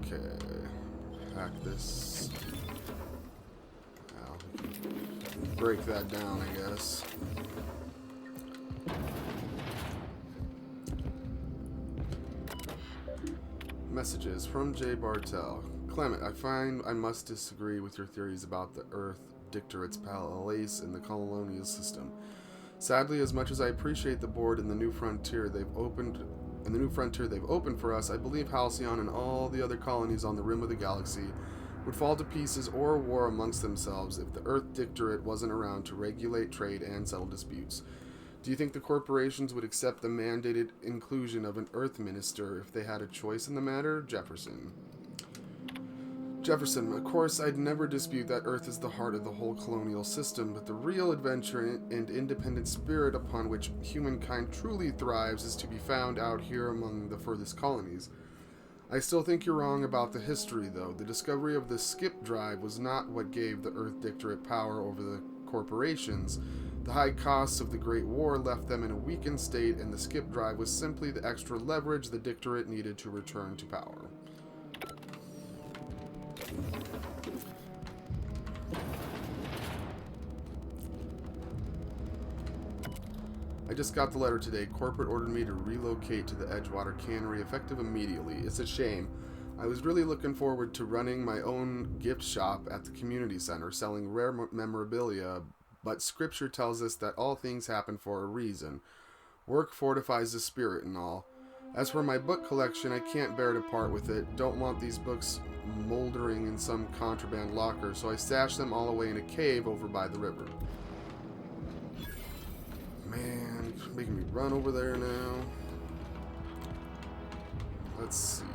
Okay, hack this. Well, break that down, I guess. Messages from J. Bartel. Clement, I find I must disagree with your theories about the Earth Dictator's Palace and the colonial system. Sadly, as much as I appreciate the board and the new frontier they've opened for us, I believe Halcyon and all the other colonies on the rim of the galaxy would fall to pieces or war amongst themselves if the Earth Dictatorate wasn't around to regulate trade and settle disputes. Do you think the corporations would accept the mandated inclusion of an Earth Minister if they had a choice in the matter? Jefferson. Jefferson, of course, I'd never dispute that Earth is the heart of the whole colonial system, but the real adventure and independent spirit upon which humankind truly thrives is to be found out here among the furthest colonies. I still think you're wrong about the history, though. The discovery of the skip drive was not what gave the Earth Dictatorate power over the corporations. The high costs of the Great War left them in a weakened state, and the skip drive was simply the extra leverage the Dictatorate needed to return to power. I just got the letter today. Corporate ordered me to relocate to the Edgewater cannery effective immediately. It's a shame. I was really looking forward to running my own gift shop at the community center, selling rare memorabilia, but scripture tells us that all things happen for a reason. Work fortifies the spirit and all. As for my book collection, I can't bear to part with it. Don't want these books moldering in some contraband locker, so I stashed them all away in a cave over by the river. Man, it's making me run over there now. Let's see.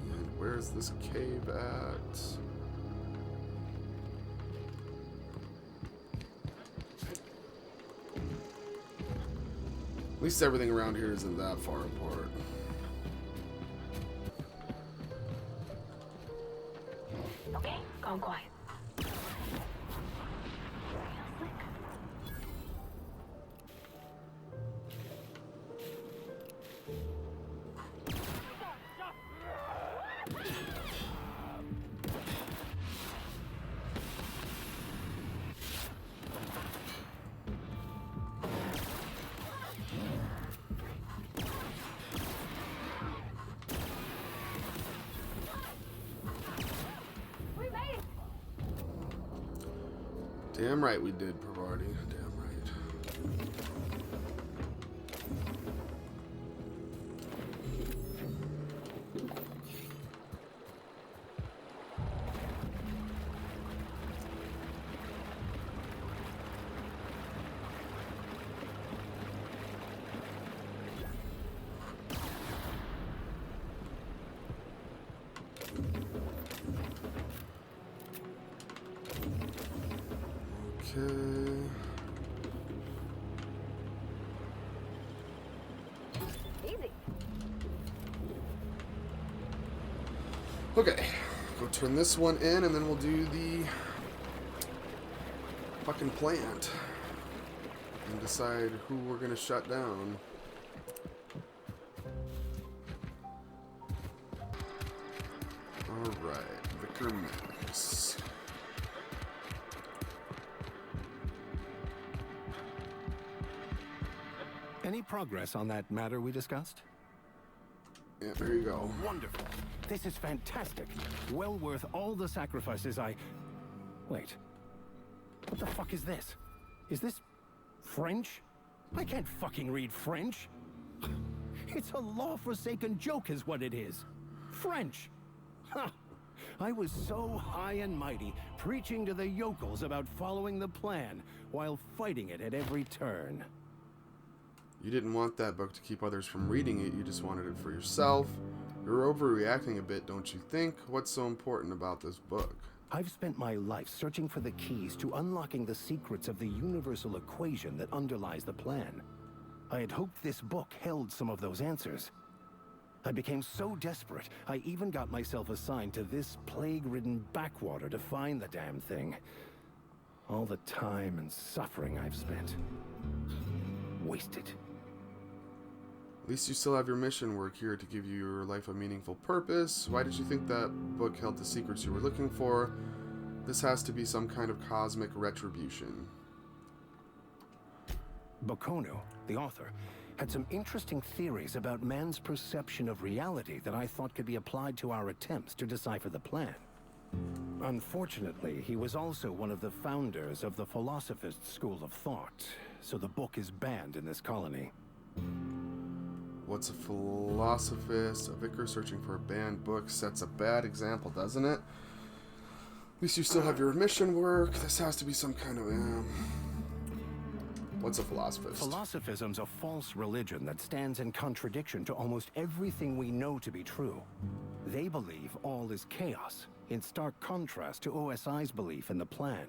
And where's this cave at? At least everything around here isn't that far apart. Okay, gone quiet. Damn right we did, Pravarti. Damn right. Okay. Easy. Okay. Go turn this one in, and then we'll do the fucking plant and decide who we're gonna shut down. Alright, Vicar Max. Any progress on that matter we discussed? Yeah, there you go. Wonderful. This is fantastic. Well worth all the sacrifices I... Wait. What the fuck is this? Is this French? I can't fucking read French. It's a law-forsaken joke is what it is. French. Ha! I was so high and mighty, preaching to the yokels about following the plan, while fighting it at every turn. You didn't want that book to keep others from reading it, you just wanted it for yourself. You're overreacting a bit, don't you think? What's so important about this book? I've spent my life searching for the keys to unlocking the secrets of the universal equation that underlies the plan. I had hoped this book held some of those answers. I became so desperate, I even got myself assigned to this plague-ridden backwater to find the damn thing. All the time and suffering I've spent. Wasted. At least you still have your mission work here to give your life a meaningful purpose. Why did you think that book held the secrets you were looking for? This has to be some kind of cosmic retribution. Bokono, the author, had some interesting theories about man's perception of reality that I thought could be applied to our attempts to decipher the plan. Unfortunately, he was also one of the founders of the Philosophist school of thought, so the book is banned in this colony. What's a philosophist? A vicar searching for a banned book sets a bad example, doesn't it? At least you still have your mission work. This has to be some kind of... What's a philosophist? Philosophism's a false religion that stands in contradiction to almost everything we know to be true. They believe all is chaos, in stark contrast to OSI's belief in the plan.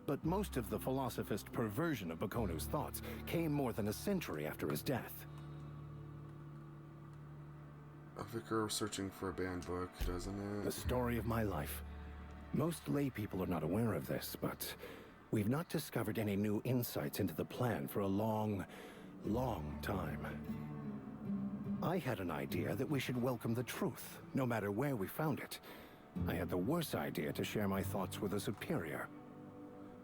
But most of the philosophist perversion of Bokono's thoughts came more than a century after his death. A vicar searching for a banned book, doesn't it? The story of my life. Most lay people are not aware of this, but we've not discovered any new insights into the plan for a long, long time. I had an idea that we should welcome the truth, no matter where we found it. I had the worse idea to share my thoughts with a superior.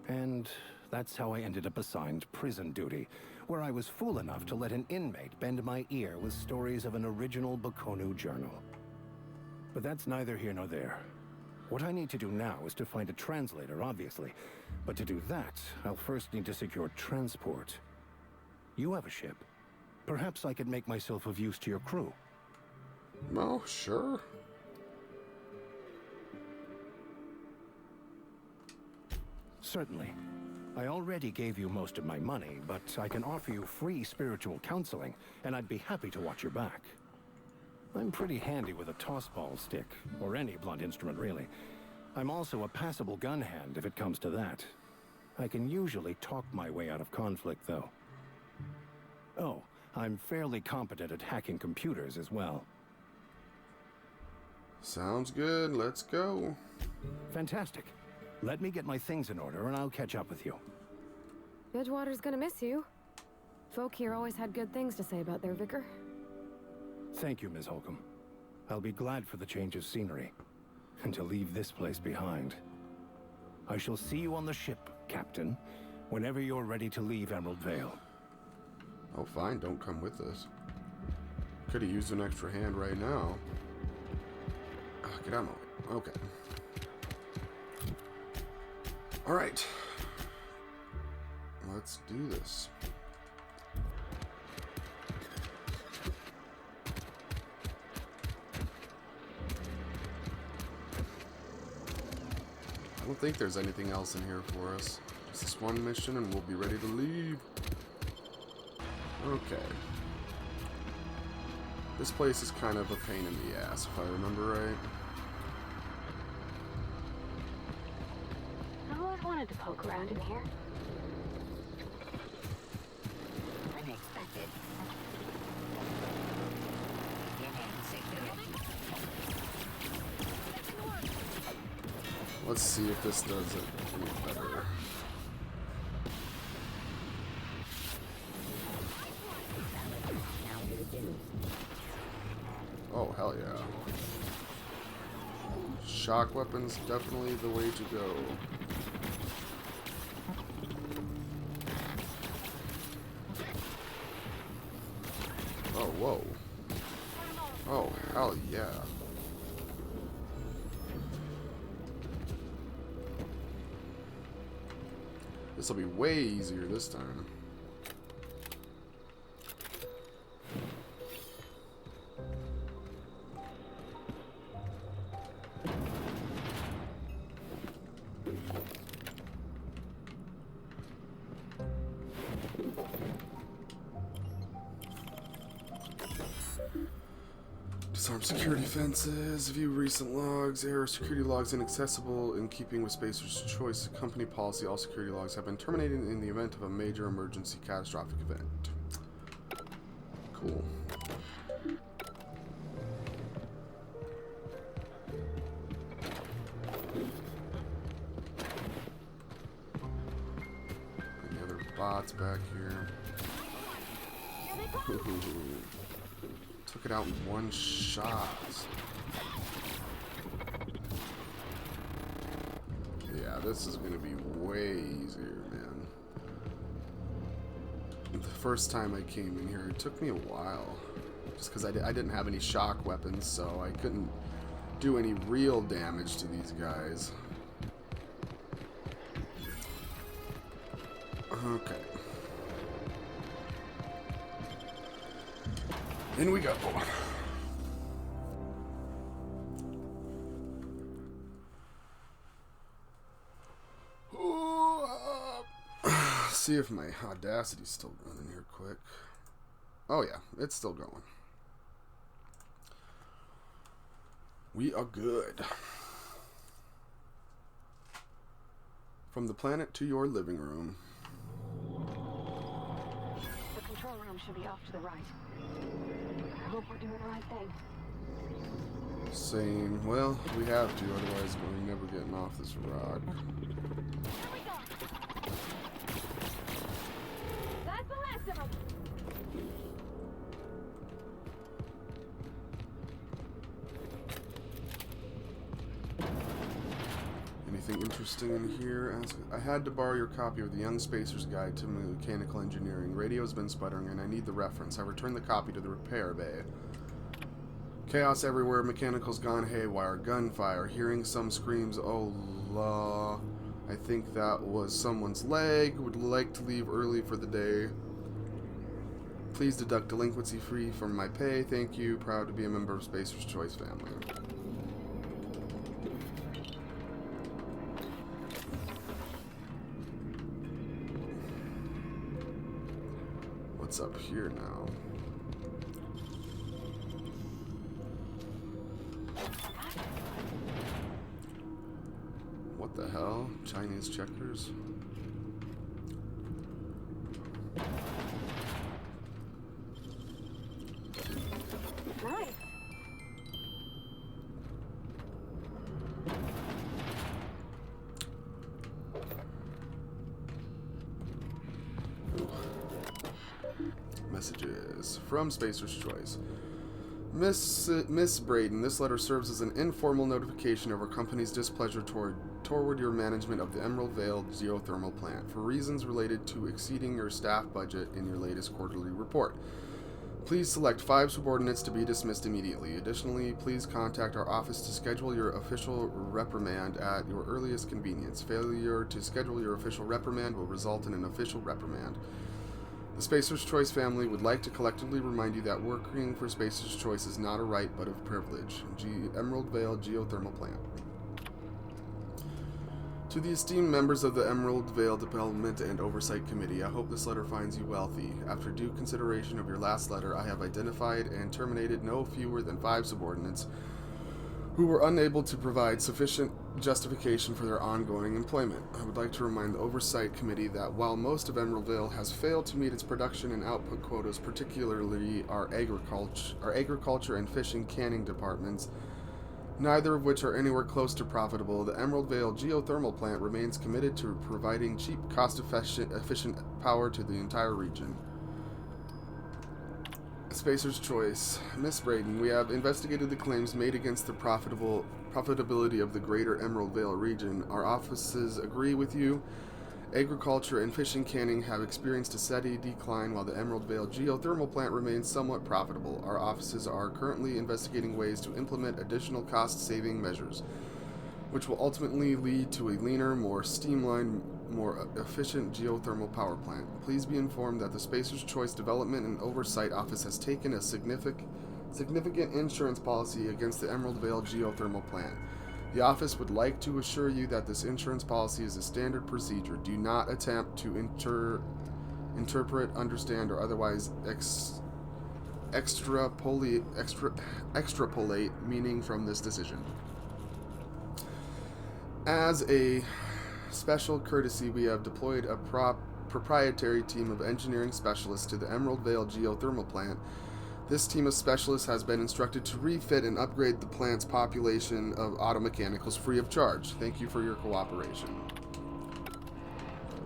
And that's how I ended up assigned prison duty, where I was fool enough to let an inmate bend my ear with stories of an original Bokono journal. But that's neither here nor there. What I need to do now is to find a translator, obviously. But to do that, I'll first need to secure transport. You have a ship. Perhaps I could make myself of use to your crew. Well, sure. Certainly. I already gave you most of my money, but I can offer you free spiritual counseling, and I'd be happy to watch your back. I'm pretty handy with a tossball stick, or any blunt instrument really. I'm also a passable gun hand if it comes to that. I can usually talk my way out of conflict, though. Oh, I'm fairly competent at hacking computers as well. Sounds good. Let's go. Fantastic. Let me get my things in order, and I'll catch up with you. Edgewater's gonna miss you. Folk here always had good things to say about their vicar. Thank you, Ms. Holcomb. I'll be glad for the change of scenery, and to leave this place behind. I shall see you on the ship, Captain, whenever you're ready to leave Emerald Vale. Oh, fine. Don't come with us. Could have used an extra hand right now. Oh, get out of my way. Okay. Alright. Let's do this. I don't think there's anything else in here for us. Just this one mission and we'll be ready to leave. Okay. This place is kind of a pain in the ass, if I remember right. I've always wanted to poke around in here. Unexpected. Beginning security. Let's see if this does it any better. Oh, hell yeah. Shock weapons, definitely the way to go. Oh, whoa. Oh, hell yeah. This will be way easier this time. Disarm security fences, view recent logs, error security logs inaccessible in keeping with Spacer's Choice company policy. All security logs have been terminated in the event of a major emergency catastrophic event. Cool. Any other bots back here? Took it out in one shot. Yeah, this is gonna be way easier, man. The first time I came in here, it took me a while. Just because I didn't have any shock weapons, so I couldn't do any real damage to these guys. Okay. In we go. See if my Audacity's still running here quick. Oh yeah, it's still going. We are good. From the planet to your living room. The control room should be off to the right. I hope we're doing the right thing. Same. Well, we have to, otherwise we're never getting off this rock. Here we go. That's the last of them. Anything interesting in here? I had to borrow your copy of the Young Spacer's Guide to Mechanical Engineering. Radio's been sputtering and I need the reference. I returned the copy to the repair bay. Chaos everywhere, mechanical's gone haywire, gunfire, hearing some screams, oh la. I think that was someone's leg, would like to leave early for the day. Please deduct delinquency free from my pay, thank you, proud to be a member of Spacer's Choice family. What's up here now? What the hell? Chinese checkers? Nice. Messages from Spacer's Choice. Miss Braden, this letter serves as an informal notification of our company's displeasure toward your management of the Emerald Vale geothermal plant for reasons related to exceeding your staff budget in your latest quarterly report. Please select 5 subordinates to be dismissed immediately. Additionally, please contact our office to schedule your official reprimand at your earliest convenience. Failure to schedule your official reprimand will result in an official reprimand. The Spacer's Choice family would like to collectively remind you that working for Spacer's Choice is not a right but a privilege. Emerald Vale Geothermal Plant. To the esteemed members of the Emerald Vale Development and Oversight Committee, I hope this letter finds you wealthy. After due consideration of your last letter, I have identified and terminated no fewer than 5 subordinates who were unable to provide sufficient justification for their ongoing employment. I would like to remind the Oversight Committee that while most of Emerald Vale has failed to meet its production and output quotas, particularly our agriculture and fishing canning departments, neither of which are anywhere close to profitable. The Emerald Vale geothermal plant remains committed to providing cheap, cost-efficient power to the entire region. Spacer's Choice. Miss Braden, we have investigated the claims made against the profitability of the greater Emerald Vale region. Our offices agree with you. Agriculture and fishing canning have experienced a steady decline while the Emerald Vale geothermal plant remains somewhat profitable. Our offices are currently investigating ways to implement additional cost-saving measures, which will ultimately lead to a leaner, more streamlined, more efficient geothermal power plant. Please be informed that the Spacer's Choice Development and Oversight Office has taken a significant insurance policy against the Emerald Vale geothermal plant. The office would like to assure you that this insurance policy is a standard procedure. Do not attempt to interpret, understand, or otherwise extrapolate meaning from this decision. As a special courtesy, we have deployed a proprietary team of engineering specialists to the Emerald Vale geothermal plant. This team of specialists has been instructed to refit and upgrade the plant's population of automechanicals free of charge. Thank you for your cooperation.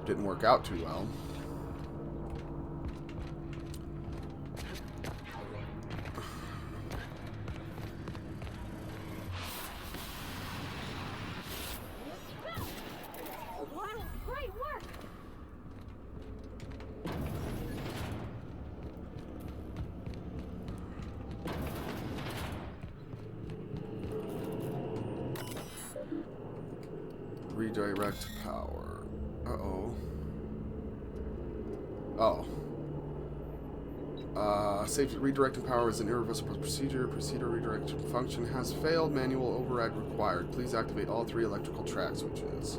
Didn't work out too well. Great work! Redirect power. Uh-oh. Oh. Safety redirecting power is an irreversible procedure. Procedure redirection function has failed. Manual override required. Please activate all 3 electrical track switches.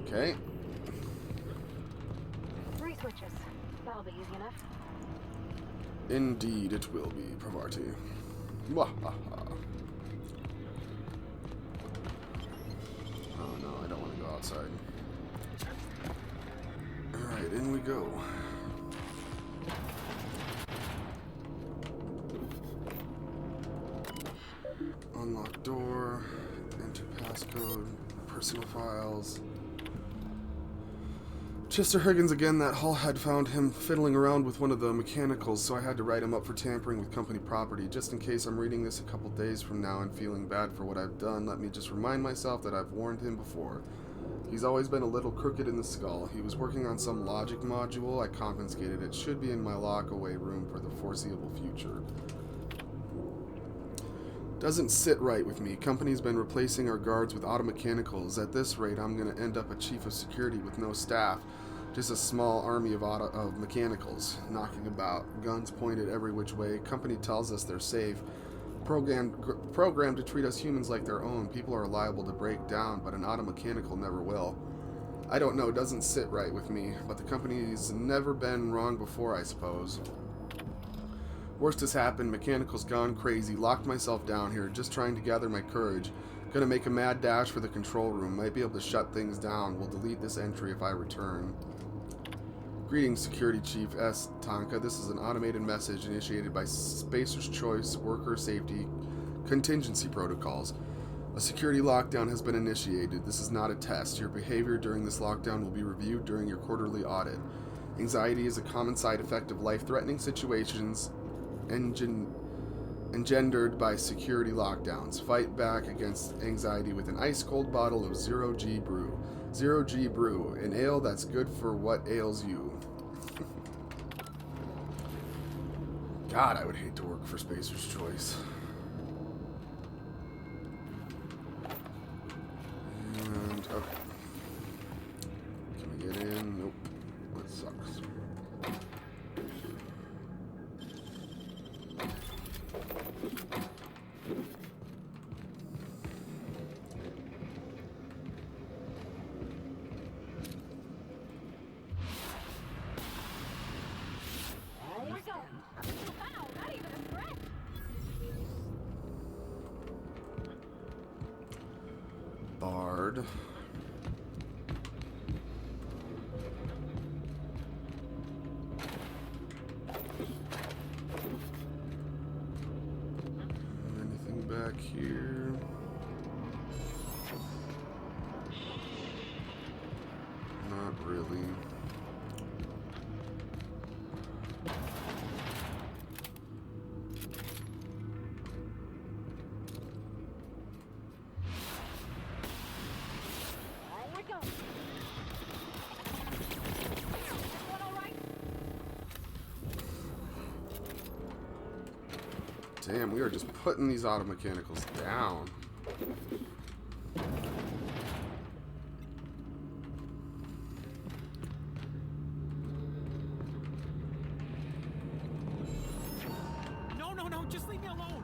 Okay. 3 switches. That'll be easy enough. Indeed, it will be, Pravarti. Mwahaha. Oh no, I don't want to go outside. Alright, in we go. Unlock door, enter passcode, personal files. Chester Higgins again. That Hull had found him fiddling around with one of the mechanicals, so I had to write him up for tampering with company property. Just in case I'm reading this a couple days from now and feeling bad for what I've done, let me just remind myself that I've warned him before. He's always been a little crooked in the skull. He was working on some logic module. I confiscated it. Should be in my lock-away room for the foreseeable future. Doesn't sit right with me. Company's been replacing our guards with automechanicals. At this rate, I'm going to end up a chief of security with no staff. Just a small army of mechanicals knocking about, guns pointed every which way. Company tells us they're safe. Programmed to treat us humans like their own. People are liable to break down, but an automechanical never will. I don't know, doesn't sit right with me, but the company's never been wrong before, I suppose. Worst has happened, mechanicals gone crazy, locked myself down here, just trying to gather my courage. Gonna make a mad dash for the control room, might be able to shut things down. We'll delete this entry if I return. Greetings, Security Chief S. Tonka. This is an automated message initiated by Spacer's Choice Worker Safety Contingency Protocols. A security lockdown has been initiated. This is not a test. Your behavior during this lockdown will be reviewed during your quarterly audit. Anxiety is a common side effect of life-threatening situations engendered by security lockdowns. Fight back against anxiety with an ice-cold bottle of Zero G Brew. Zero G Brew, an ale that's good for what ails you. God, I would hate to work for Spacer's Choice. And, okay. Can we get in? Nope. That sucks. Bard. Anything back back here. Not really. Damn, we are just putting these auto mechanicals down. No, just leave me alone.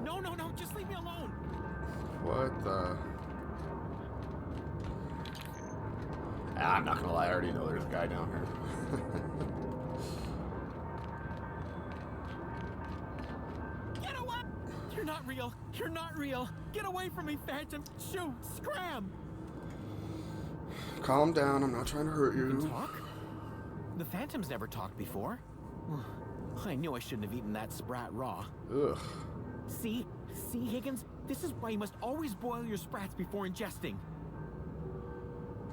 No, just leave me alone. What the? I'm not gonna lie, I already know there's a guy down here. Get away! You're not real. You're not real. Get away from me, Phantom. Shoot! Scram! Calm down, I'm not trying to hurt You you. can talk? The Phantom's never talked before. I knew I shouldn't have eaten that sprat raw. Ugh. See, Higgins? This is why you must always boil your sprats before ingesting.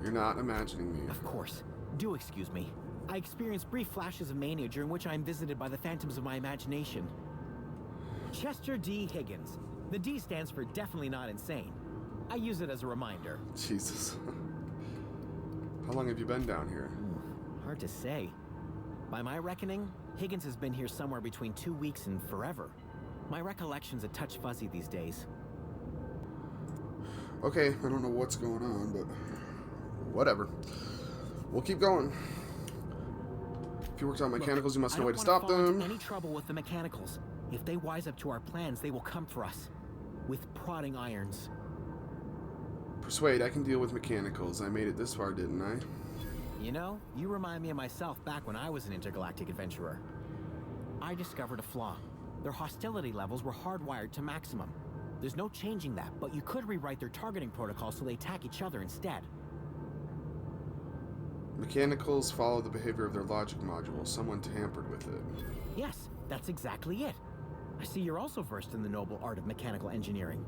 You're not imagining me. Of course. Do excuse me. I experience brief flashes of mania during which I am visited by the phantoms of my imagination. Chester D. Higgins. The D stands for definitely not insane. I use it as a reminder. Jesus. How long have you been down here? Hard to say. By my reckoning, Higgins has been here somewhere between 2 weeks and forever. My recollection's a touch fuzzy these days. Okay, I don't know what's going on, but whatever. We'll keep going. If you worked on mechanicals, you must know a way to stop them. Any trouble with the mechanicals? If they wise up to our plans, they will come for us with prodding irons. Persuade, I can deal with mechanicals. I made it this far, didn't I? You know, you remind me of myself back when I was an intergalactic adventurer. I discovered a flaw. Their hostility levels were hardwired to maximum. There's no changing that, but you could rewrite their targeting protocol so they attack each other instead. Mechanicals follow the behavior of their logic module. Someone tampered with it. Yes, that's exactly it. I see you're also versed in the noble art of mechanical engineering.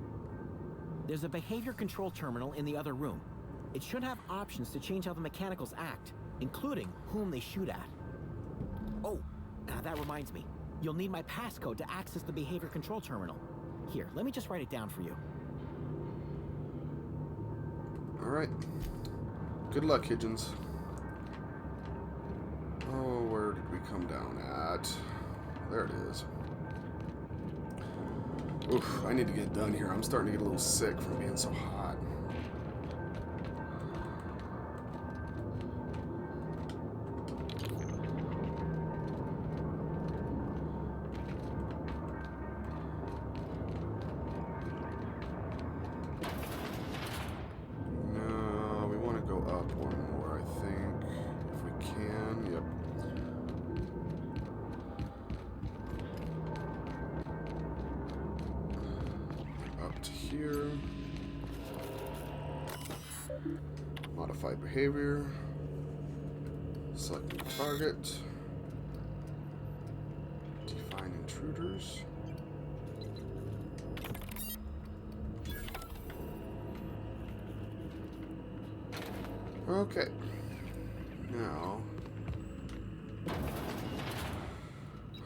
There's a behavior control terminal in the other room. It should have options to change how the mechanicals act, including whom they shoot at. Oh, that reminds me. You'll need my passcode to access the behavior control terminal. Here, let me just write it down for you. Alright. Good luck, Higgins. Oh, where did we come down at? There it is. Oof, I need to get done here. I'm starting to get a little sick from being so hot. No, we want to go up one more, I think. If we can, yep. Up to here. Modify behavior. Select new target. Define intruders. Okay. Now.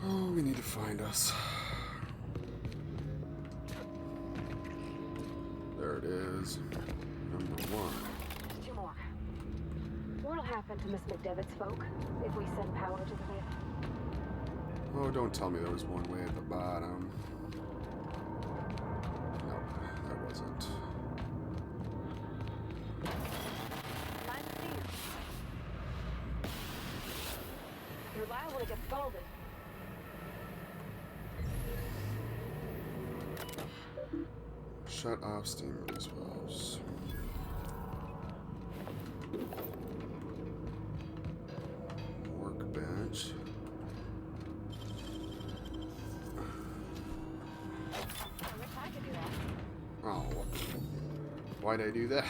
Oh, we need to find us. There it is. Number 1. 2 more. What'll happen to Miss McDevitt's folk if we send power to the veil? Oh, don't tell me there was one way at the bottom. Nope, there wasn't. Nice to see you. You're liable to get scalded. Shut off steam release valves. Workbench. I wish I could do that. Oh, Why'd I do that?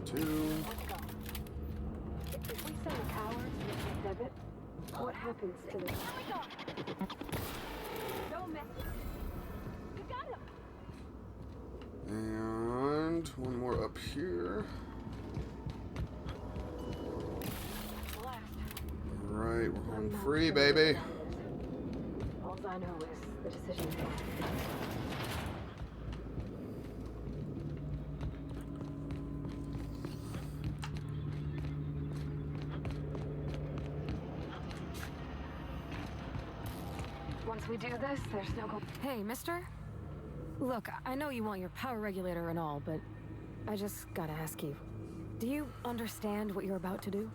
Two. If we send the cowards with the exhibit, what happens to the... Don't mess with him. You got him. And one more up here. Alright, we're home free, baby. All I know is the decision. Once we do this, there's no go. Hey, mister? Look, I know you want your power regulator and all, but I just gotta ask you. Do you understand what you're about to do?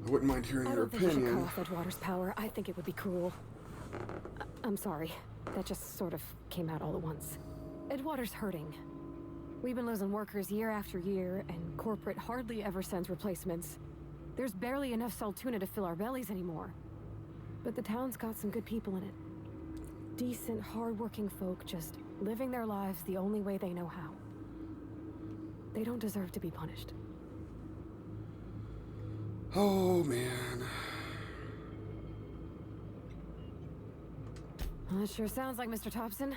I wouldn't mind hearing your I don't think you should opinion. cut off Edgewater's power. I think it would be cruel. I'm sorry. That just sort of came out all at once. Edgewater's hurting. We've been losing workers year after year, and corporate hardly ever sends replacements. There's barely enough saltuna to fill our bellies anymore. But the town's got some good people in it. Decent, hard-working folk just living their lives the only way they know how. They don't deserve to be punished. Oh, man. Well, that sure sounds like Mr. Thompson.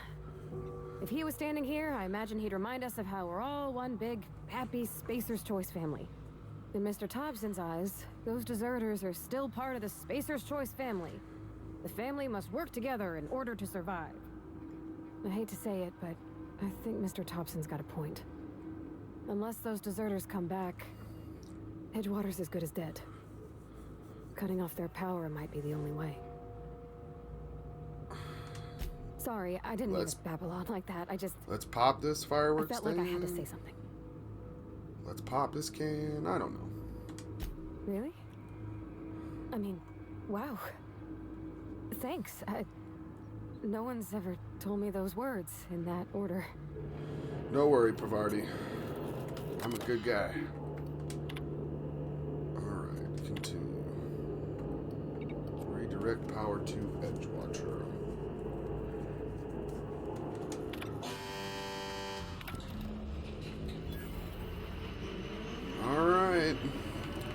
If he was standing here, I imagine he'd remind us of how we're all one big, happy Spacer's Choice family. In Mr. Thompson's eyes, those deserters are still part of the Spacer's Choice family. The family must work together in order to survive. I hate to say it, but I think Mr. Thompson's got a point. Unless those deserters come back, Edgewater's as good as dead. Cutting off their power might be the only way. Sorry, I didn't mean to babble on like that. Let's pop this fireworks I felt thing. like I had to say something. Let's pop this can. I don't know. Really? I mean, wow. Thanks. No one's ever told me those words in that order. No worry, Pavardi. I'm a good guy. Alright, continue. Redirect power to Edgewater. Alright.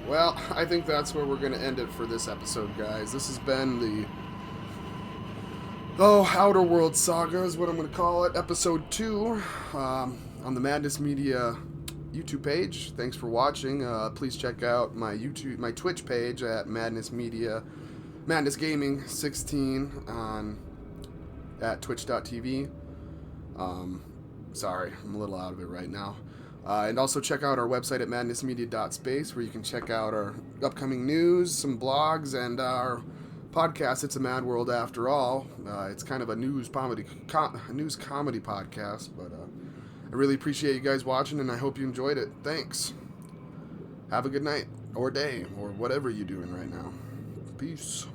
Well, I think that's where we're going to end it for this episode, guys. This has been the Outer World Saga is what I'm going to call it. Episode 2 on the Madness Media YouTube page. Thanks for watching. Please check out my Twitch page at Madness Media, Madness Gaming 16 at twitch.tv. Sorry, I'm a little out of it right now. And also check out our website at madnessmedia.space, where you can check out our upcoming news, some blogs, and our podcast. It's a Mad World after all. It's kind of a news comedy podcast, but I really appreciate you guys watching, and I hope you enjoyed it. Thanks. Have a good night, or day, or whatever you're doing right now. Peace.